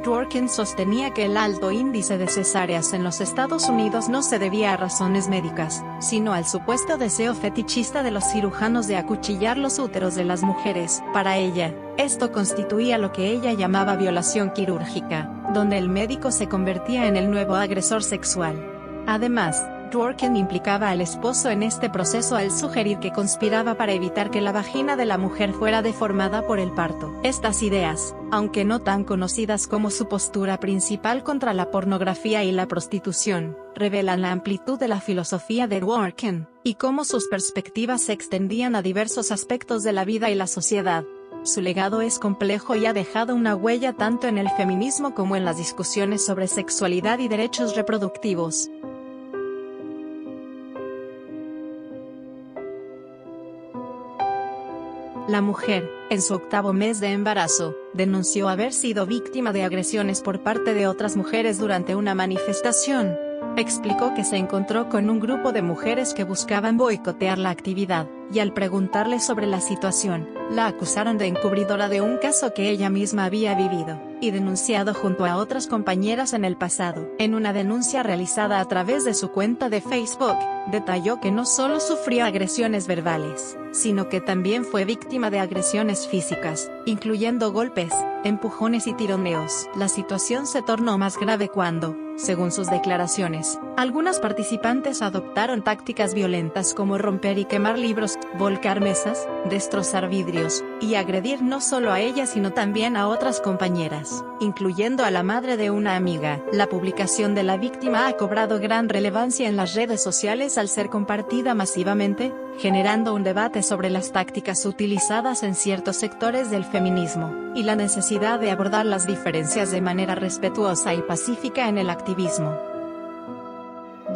Dworkin sostenía que el alto índice de cesáreas en los Estados Unidos no se debía a razones médicas, sino al supuesto deseo fetichista de los cirujanos de acuchillar los úteros de las mujeres. Para ella, esto constituía lo que ella llamaba violación quirúrgica, donde el médico se convertía en el nuevo agresor sexual. Además, Dworkin implicaba al esposo en este proceso al sugerir que conspiraba para evitar que la vagina de la mujer fuera deformada por el parto. Estas ideas, aunque no tan conocidas como su postura principal contra la pornografía y la prostitución, revelan la amplitud de la filosofía de Dworkin, y cómo sus perspectivas se extendían a diversos aspectos de la vida y la sociedad. Su legado es complejo y ha dejado una huella tanto en el feminismo como en las discusiones sobre sexualidad y derechos reproductivos. La mujer, en su 8º mes de embarazo, denunció haber sido víctima de agresiones por parte de otras mujeres durante una manifestación. Explicó que se encontró con un grupo de mujeres que buscaban boicotear la actividad, y al preguntarle sobre la situación, la acusaron de encubridora de un caso que ella misma había vivido y denunciado junto a otras compañeras en el pasado. En una denuncia realizada a través de su cuenta de Facebook, detalló que no solo sufrió agresiones verbales, sino que también fue víctima de agresiones físicas, incluyendo golpes, empujones y tironeos. La situación se tornó más grave cuando, según sus declaraciones, algunas participantes adoptaron tácticas violentas como romper y quemar libros, volcar mesas, destrozar vidrios, y agredir no solo a ella sino también a otras compañeras, incluyendo a la madre de una amiga. La publicación de la víctima ha cobrado gran relevancia en las redes sociales al ser compartida masivamente, generando un debate sobre las tácticas utilizadas en ciertos sectores del feminismo, y la necesidad de abordar las diferencias de manera respetuosa y pacífica en el activismo.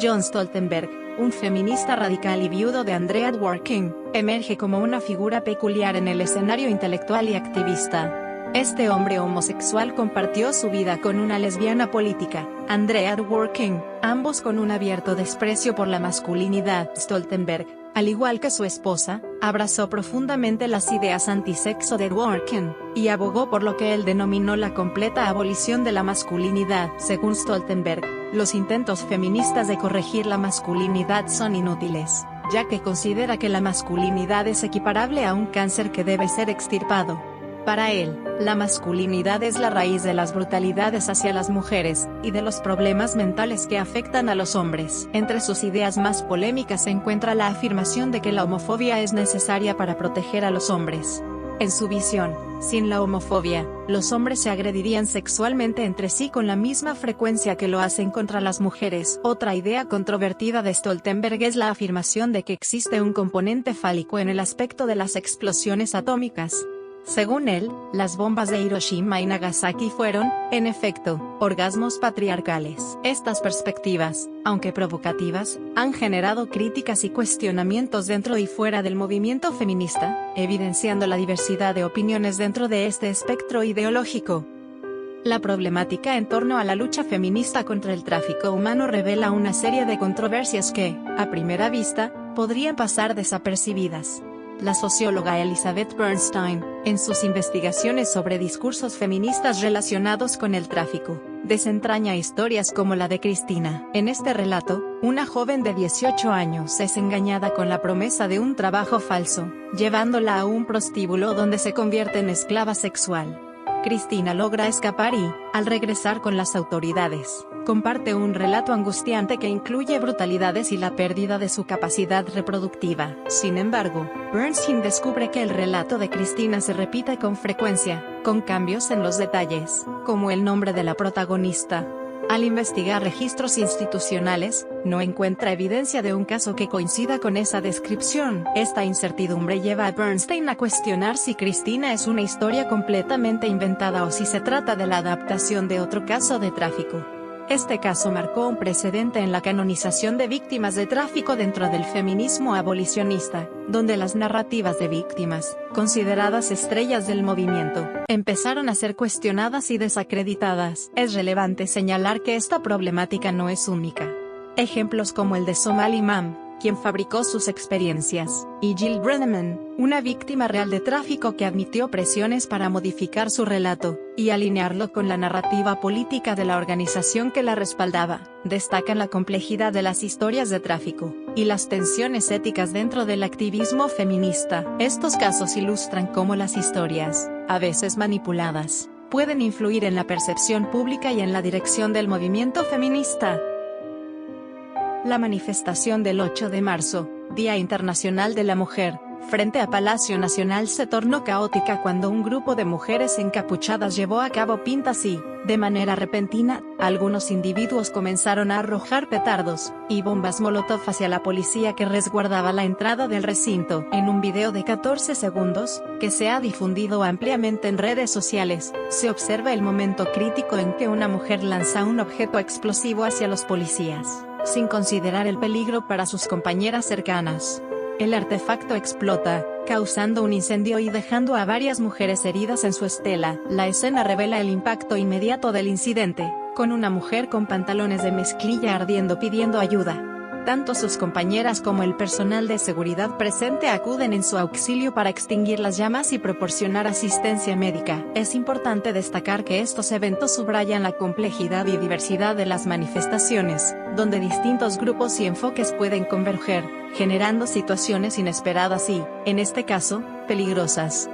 John Stoltenberg, un feminista radical y viudo de Andrea Dworkin, emerge como una figura peculiar en el escenario intelectual y activista. Este hombre homosexual compartió su vida con una lesbiana política, Andrea Dworkin, ambos con un abierto desprecio por la masculinidad. Stoltenberg, al igual que su esposa, abrazó profundamente las ideas antisexo de Dworkin, y abogó por lo que él denominó la completa abolición de la masculinidad. Según Stoltenberg, los intentos feministas de corregir la masculinidad son inútiles, ya que considera que la masculinidad es equiparable a un cáncer que debe ser extirpado. Para él, la masculinidad es la raíz de las brutalidades hacia las mujeres, y de los problemas mentales que afectan a los hombres. Entre sus ideas más polémicas se encuentra la afirmación de que la homofobia es necesaria para proteger a los hombres. En su visión, sin la homofobia, los hombres se agredirían sexualmente entre sí con la misma frecuencia que lo hacen contra las mujeres. Otra idea controvertida de Stoltenberg es la afirmación de que existe un componente fálico en el aspecto de las explosiones atómicas. Según él, las bombas de Hiroshima y Nagasaki fueron, en efecto, orgasmos patriarcales. Estas perspectivas, aunque provocativas, han generado críticas y cuestionamientos dentro y fuera del movimiento feminista, evidenciando la diversidad de opiniones dentro de este espectro ideológico. La problemática en torno a la lucha feminista contra el tráfico humano revela una serie de controversias que, a primera vista, podrían pasar desapercibidas. La socióloga Elizabeth Bernstein, en sus investigaciones sobre discursos feministas relacionados con el tráfico, desentraña historias como la de Cristina. En este relato, una joven de 18 años es engañada con la promesa de un trabajo falso, llevándola a un prostíbulo donde se convierte en esclava sexual. Cristina logra escapar y, al regresar con las autoridades, comparte un relato angustiante que incluye brutalidades y la pérdida de su capacidad reproductiva. Sin embargo, Bernstein descubre que el relato de Cristina se repite con frecuencia, con cambios en los detalles, como el nombre de la protagonista. Al investigar registros institucionales, no encuentra evidencia de un caso que coincida con esa descripción. Esta incertidumbre lleva a Bernstein a cuestionar si Cristina es una historia completamente inventada o si se trata de la adaptación de otro caso de tráfico. Este caso marcó un precedente en la canonización de víctimas de tráfico dentro del feminismo abolicionista, donde las narrativas de víctimas, consideradas estrellas del movimiento, empezaron a ser cuestionadas y desacreditadas. Es relevante señalar que esta problemática no es única. Ejemplos como el de Somali Mam, quien fabricó sus experiencias, y Jill Brenneman, una víctima real de tráfico que admitió presiones para modificar su relato, y alinearlo con la narrativa política de la organización que la respaldaba, destacan la complejidad de las historias de tráfico, y las tensiones éticas dentro del activismo feminista. Estos casos ilustran cómo las historias, a veces manipuladas, pueden influir en la percepción pública y en la dirección del movimiento feminista. La manifestación del 8 de marzo, Día Internacional de la Mujer, frente a Palacio Nacional se tornó caótica cuando un grupo de mujeres encapuchadas llevó a cabo pintas y, de manera repentina, algunos individuos comenzaron a arrojar petardos y bombas molotov hacia la policía que resguardaba la entrada del recinto. En un video de 14 segundos, que se ha difundido ampliamente en redes sociales, se observa el momento crítico en que una mujer lanza un objeto explosivo hacia los policías, sin considerar el peligro para sus compañeras cercanas. El artefacto explota, causando un incendio y dejando a varias mujeres heridas en su estela. La escena revela el impacto inmediato del incidente, con una mujer con pantalones de mezclilla ardiendo pidiendo ayuda. Tanto sus compañeras como el personal de seguridad presente acuden en su auxilio para extinguir las llamas y proporcionar asistencia médica. Es importante destacar que estos eventos subrayan la complejidad y diversidad de las manifestaciones, donde distintos grupos y enfoques pueden converger, generando situaciones inesperadas y, en este caso, peligrosas.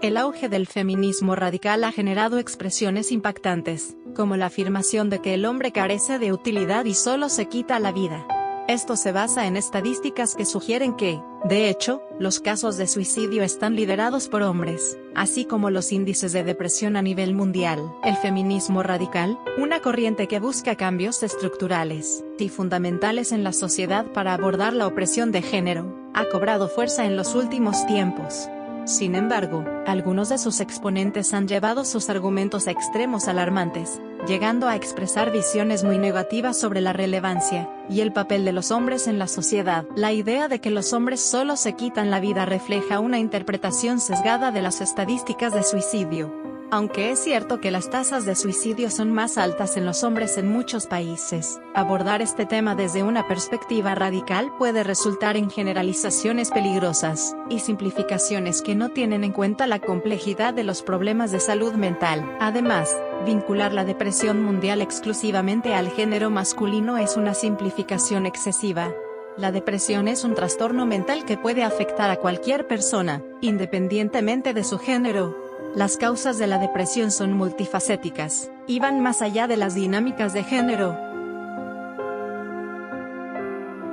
El auge del feminismo radical ha generado expresiones impactantes, como la afirmación de que el hombre carece de utilidad y solo se quita la vida. Esto se basa en estadísticas que sugieren que, de hecho, los casos de suicidio están liderados por hombres, así como los índices de depresión a nivel mundial. El feminismo radical, una corriente que busca cambios estructurales y fundamentales en la sociedad para abordar la opresión de género, ha cobrado fuerza en los últimos tiempos. Sin embargo, algunos de sus exponentes han llevado sus argumentos a extremos alarmantes, llegando a expresar visiones muy negativas sobre la relevancia y el papel de los hombres en la sociedad. La idea de que los hombres solo se quitan la vida refleja una interpretación sesgada de las estadísticas de suicidio. Aunque es cierto que las tasas de suicidio son más altas en los hombres en muchos países, abordar este tema desde una perspectiva radical puede resultar en generalizaciones peligrosas y simplificaciones que no tienen en cuenta la complejidad de los problemas de salud mental. Además, vincular la depresión mundial exclusivamente al género masculino es una simplificación excesiva. La depresión es un trastorno mental que puede afectar a cualquier persona, independientemente de su género. Las causas de la depresión son multifacéticas, y van más allá de las dinámicas de género.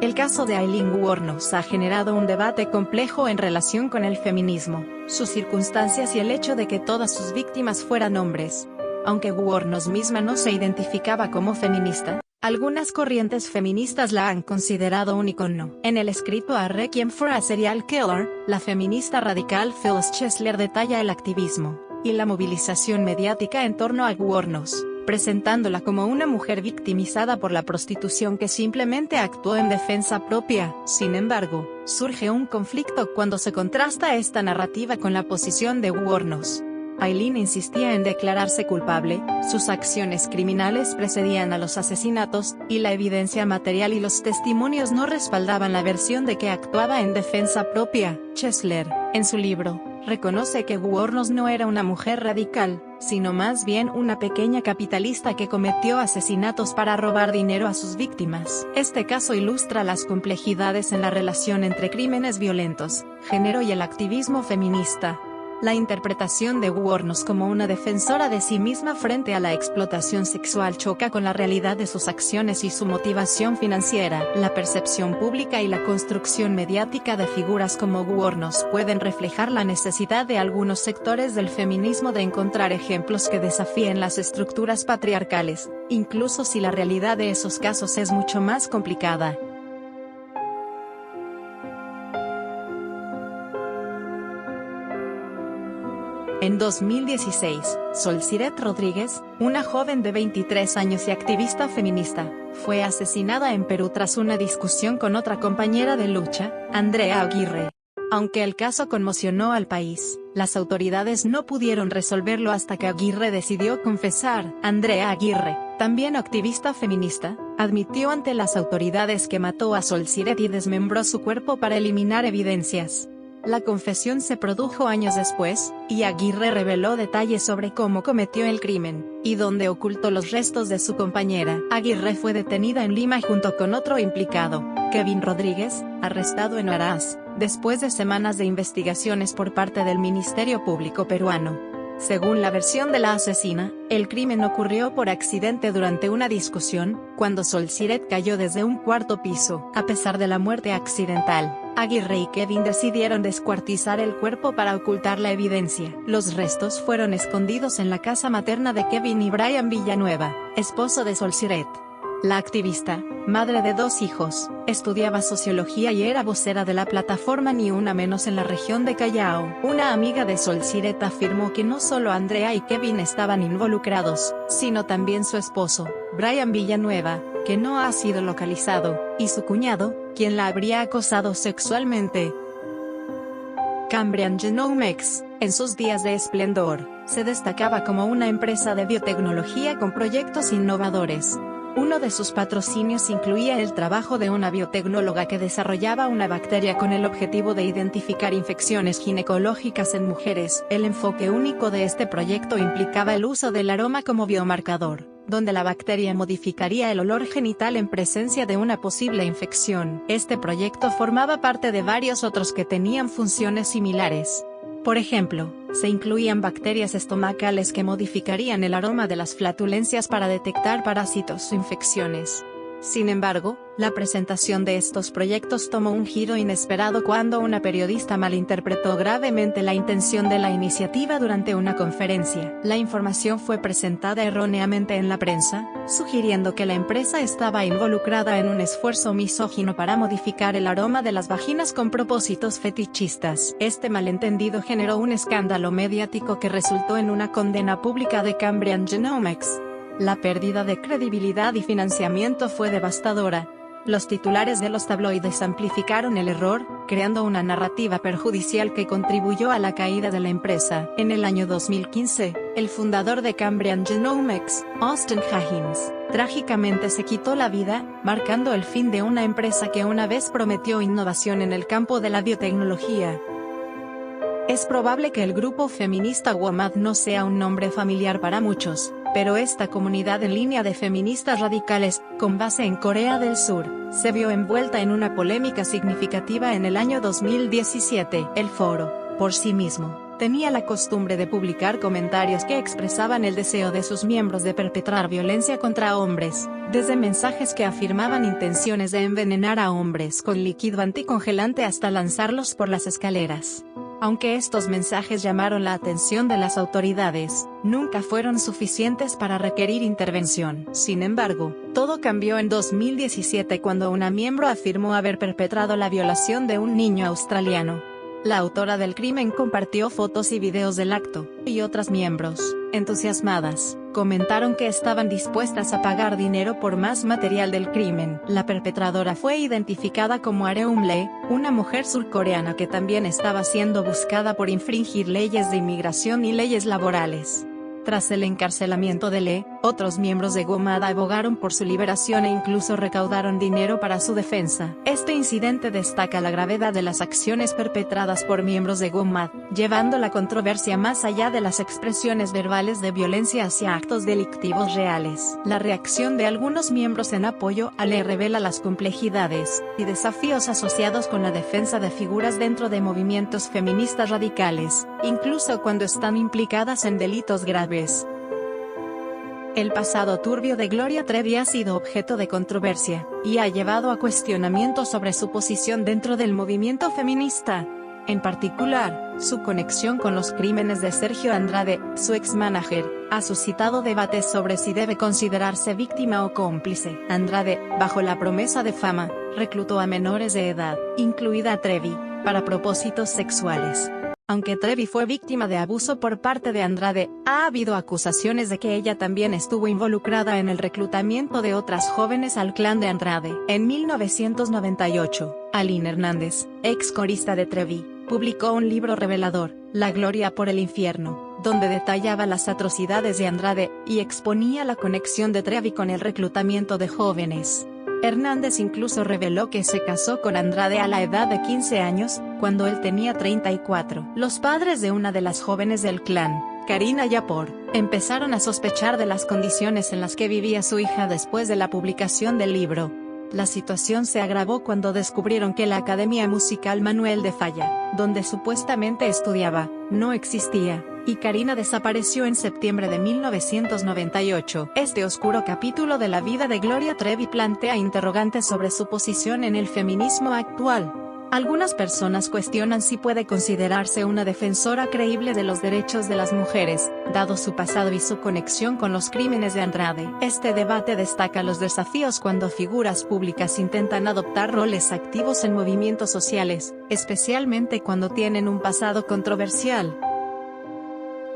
El caso de Aileen Wuornos ha generado un debate complejo en relación con el feminismo, sus circunstancias y el hecho de que todas sus víctimas fueran hombres. Aunque Wuornos misma no se identificaba como feminista, algunas corrientes feministas la han considerado un icono. En el escrito A Requiem for a Serial Killer, la feminista radical Phyllis Chesler detalla el activismo y la movilización mediática en torno a Wuornos, presentándola como una mujer victimizada por la prostitución que simplemente actuó en defensa propia. Sin embargo, surge un conflicto cuando se contrasta esta narrativa con la posición de Wuornos. Aileen insistía en declararse culpable, sus acciones criminales precedían a los asesinatos, y la evidencia material y los testimonios no respaldaban la versión de que actuaba en defensa propia. Chesler, en su libro, reconoce que Wuornos no era una mujer radical, sino más bien una pequeña capitalista que cometió asesinatos para robar dinero a sus víctimas. Este caso ilustra las complejidades en la relación entre crímenes violentos, género y el activismo feminista. La interpretación de Wuornos como una defensora de sí misma frente a la explotación sexual choca con la realidad de sus acciones y su motivación financiera. La percepción pública y la construcción mediática de figuras como Wuornos pueden reflejar la necesidad de algunos sectores del feminismo de encontrar ejemplos que desafíen las estructuras patriarcales, incluso si la realidad de esos casos es mucho más complicada. En 2016, Sol Siret Rodríguez, una joven de 23 años y activista feminista, fue asesinada en Perú tras una discusión con otra compañera de lucha, Andrea Aguirre. Aunque el caso conmocionó al país, las autoridades no pudieron resolverlo hasta que Aguirre decidió confesar. Andrea Aguirre, también activista feminista, admitió ante las autoridades que mató a Sol Siret y desmembró su cuerpo para eliminar evidencias. La confesión se produjo años después, y Aguirre reveló detalles sobre cómo cometió el crimen, y dónde ocultó los restos de su compañera. Aguirre fue detenida en Lima junto con otro implicado, Kevin Rodríguez, arrestado en Huaraz, después de semanas de investigaciones por parte del Ministerio Público peruano. Según la versión de la asesina, el crimen ocurrió por accidente durante una discusión, cuando Sol Siret cayó desde un cuarto piso. A pesar de la muerte accidental, Aguirre y Kevin decidieron descuartizar el cuerpo para ocultar la evidencia. Los restos fueron escondidos en la casa materna de Kevin y Brian Villanueva, esposo de Sol Siret. La activista, madre de 2 hijos, estudiaba sociología y era vocera de la plataforma Ni Una Menos en la región de Callao. Una amiga de Sol Siret afirmó que no solo Andrea y Kevin estaban involucrados, sino también su esposo, Brian Villanueva, que no ha sido localizado, y su cuñado, quien la habría acosado sexualmente. Cambrian Genomics, en sus días de esplendor, se destacaba como una empresa de biotecnología con proyectos innovadores. Uno de sus patrocinios incluía el trabajo de una biotecnóloga que desarrollaba una bacteria con el objetivo de identificar infecciones ginecológicas en mujeres. El enfoque único de este proyecto implicaba el uso del aroma como biomarcador, donde la bacteria modificaría el olor genital en presencia de una posible infección. Este proyecto formaba parte de varios otros que tenían funciones similares. Por ejemplo, se incluían bacterias estomacales que modificarían el aroma de las flatulencias para detectar parásitos o infecciones. Sin embargo, la presentación de estos proyectos tomó un giro inesperado cuando una periodista malinterpretó gravemente la intención de la iniciativa durante una conferencia. La información fue presentada erróneamente en la prensa, sugiriendo que la empresa estaba involucrada en un esfuerzo misógino para modificar el aroma de las vaginas con propósitos fetichistas. Este malentendido generó un escándalo mediático que resultó en una condena pública de Cambrian Genomics. La pérdida de credibilidad y financiamiento fue devastadora. Los titulares de los tabloides amplificaron el error, creando una narrativa perjudicial que contribuyó a la caída de la empresa. En el año 2015, el fundador de Cambrian Genomics, Austin Hagins, trágicamente se quitó la vida, marcando el fin de una empresa que una vez prometió innovación en el campo de la biotecnología. Es probable que el grupo feminista WOMAD no sea un nombre familiar para muchos, pero esta comunidad en línea de feministas radicales, con base en Corea del Sur, se vio envuelta en una polémica significativa en el año 2017. El foro, por sí mismo, tenía la costumbre de publicar comentarios que expresaban el deseo de sus miembros de perpetrar violencia contra hombres, desde mensajes que afirmaban intenciones de envenenar a hombres con líquido anticongelante hasta lanzarlos por las escaleras. Aunque estos mensajes llamaron la atención de las autoridades, nunca fueron suficientes para requerir intervención. Sin embargo, todo cambió en 2017 cuando una miembro afirmó haber perpetrado la violación de un niño australiano. La autora del crimen compartió fotos y videos del acto, y otras miembros, entusiasmadas, comentaron que estaban dispuestas a pagar dinero por más material del crimen. La perpetradora fue identificada como Areum Lee, una mujer surcoreana que también estaba siendo buscada por infringir leyes de inmigración y leyes laborales. Tras el encarcelamiento de Lee, otros miembros de GOMAD abogaron por su liberación e incluso recaudaron dinero para su defensa. Este incidente destaca la gravedad de las acciones perpetradas por miembros de GOMAD, llevando la controversia más allá de las expresiones verbales de violencia hacia actos delictivos reales. La reacción de algunos miembros en apoyo a Lee revela las complejidades y desafíos asociados con la defensa de figuras dentro de movimientos feministas radicales, incluso cuando están implicadas en delitos graves. El pasado turbio de Gloria Trevi ha sido objeto de controversia, y ha llevado a cuestionamientos sobre su posición dentro del movimiento feminista. En particular, su conexión con los crímenes de Sergio Andrade, su ex-manager, ha suscitado debates sobre si debe considerarse víctima o cómplice. Andrade, bajo la promesa de fama, reclutó a menores de edad, incluida Trevi, para propósitos sexuales. Aunque Trevi fue víctima de abuso por parte de Andrade, ha habido acusaciones de que ella también estuvo involucrada en el reclutamiento de otras jóvenes al clan de Andrade. En 1998, Aline Hernández, ex corista de Trevi, publicó un libro revelador, La Gloria por el Infierno, donde detallaba las atrocidades de Andrade, y exponía la conexión de Trevi con el reclutamiento de jóvenes. Hernández incluso reveló que se casó con Andrade a la edad de 15 años, cuando él tenía 34. Los padres de una de las jóvenes del clan, Karina Yapor, empezaron a sospechar de las condiciones en las que vivía su hija después de la publicación del libro. La situación se agravó cuando descubrieron que la Academia Musical Manuel de Falla, donde supuestamente estudiaba, no existía, y Karina desapareció en septiembre de 1998. Este oscuro capítulo de la vida de Gloria Trevi plantea interrogantes sobre su posición en el feminismo actual. Algunas personas cuestionan si puede considerarse una defensora creíble de los derechos de las mujeres, dado su pasado y su conexión con los crímenes de Andrade. Este debate destaca los desafíos cuando figuras públicas intentan adoptar roles activos en movimientos sociales, especialmente cuando tienen un pasado controversial.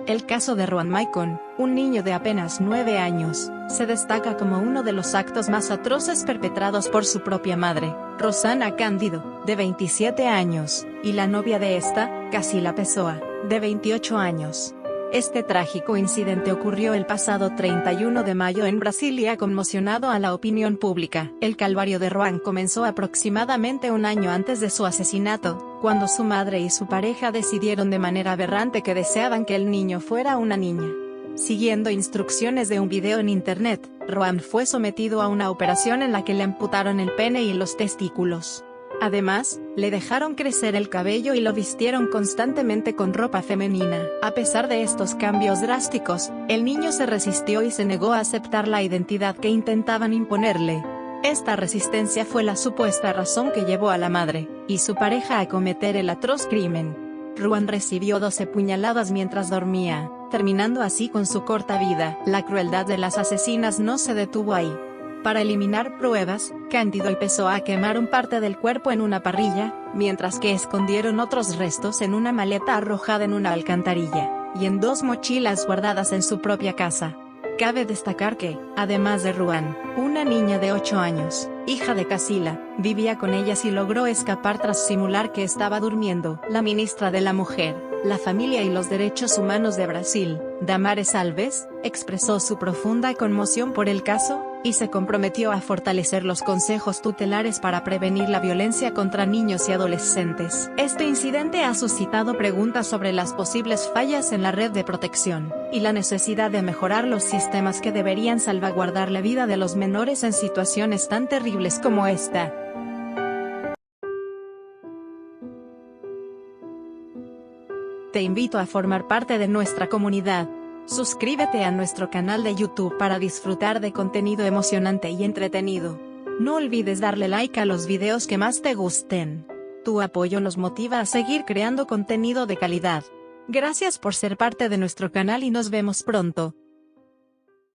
El caso de Rowan Maicon, un niño de apenas 9 años, se destaca como uno de los actos más atroces perpetrados por su propia madre, Rosana Cándido, de 27 años, y la novia de esta, Casila Pessoa, de 28 años. Este trágico incidente ocurrió el pasado 31 de mayo en Brasil y ha conmocionado a la opinión pública. El calvario de Rowan comenzó aproximadamente un año antes de su asesinato, cuando su madre y su pareja decidieron de manera aberrante que deseaban que el niño fuera una niña. Siguiendo instrucciones de un video en internet, Rowan fue sometido a una operación en la que le amputaron el pene y los testículos. Además, le dejaron crecer el cabello y lo vistieron constantemente con ropa femenina. A pesar de estos cambios drásticos, el niño se resistió y se negó a aceptar la identidad que intentaban imponerle. Esta resistencia fue la supuesta razón que llevó a la madre y su pareja a cometer el atroz crimen. Rowan recibió 12 puñaladas mientras dormía, terminando así con su corta vida. La crueldad de las asesinas no se detuvo ahí. Para eliminar pruebas, Cándido empezó a quemar parte del cuerpo en una parrilla, mientras que escondieron otros restos en una maleta arrojada en una alcantarilla, y en 2 mochilas guardadas en su propia casa. Cabe destacar que, además de Rowan, una niña de 8 años, hija de Casila, vivía con ellas y logró escapar tras simular que estaba durmiendo. La ministra de la Mujer, la Familia y los Derechos Humanos de Brasil, Damares Alves, expresó su profunda conmoción por el caso, y se comprometió a fortalecer los consejos tutelares para prevenir la violencia contra niños y adolescentes. Este incidente ha suscitado preguntas sobre las posibles fallas en la red de protección, y la necesidad de mejorar los sistemas que deberían salvaguardar la vida de los menores en situaciones tan terribles como esta. Te invito a formar parte de nuestra comunidad. Suscríbete a nuestro canal de YouTube para disfrutar de contenido emocionante y entretenido. No olvides darle like a los videos que más te gusten. Tu apoyo nos motiva a seguir creando contenido de calidad. Gracias por ser parte de nuestro canal y nos vemos pronto.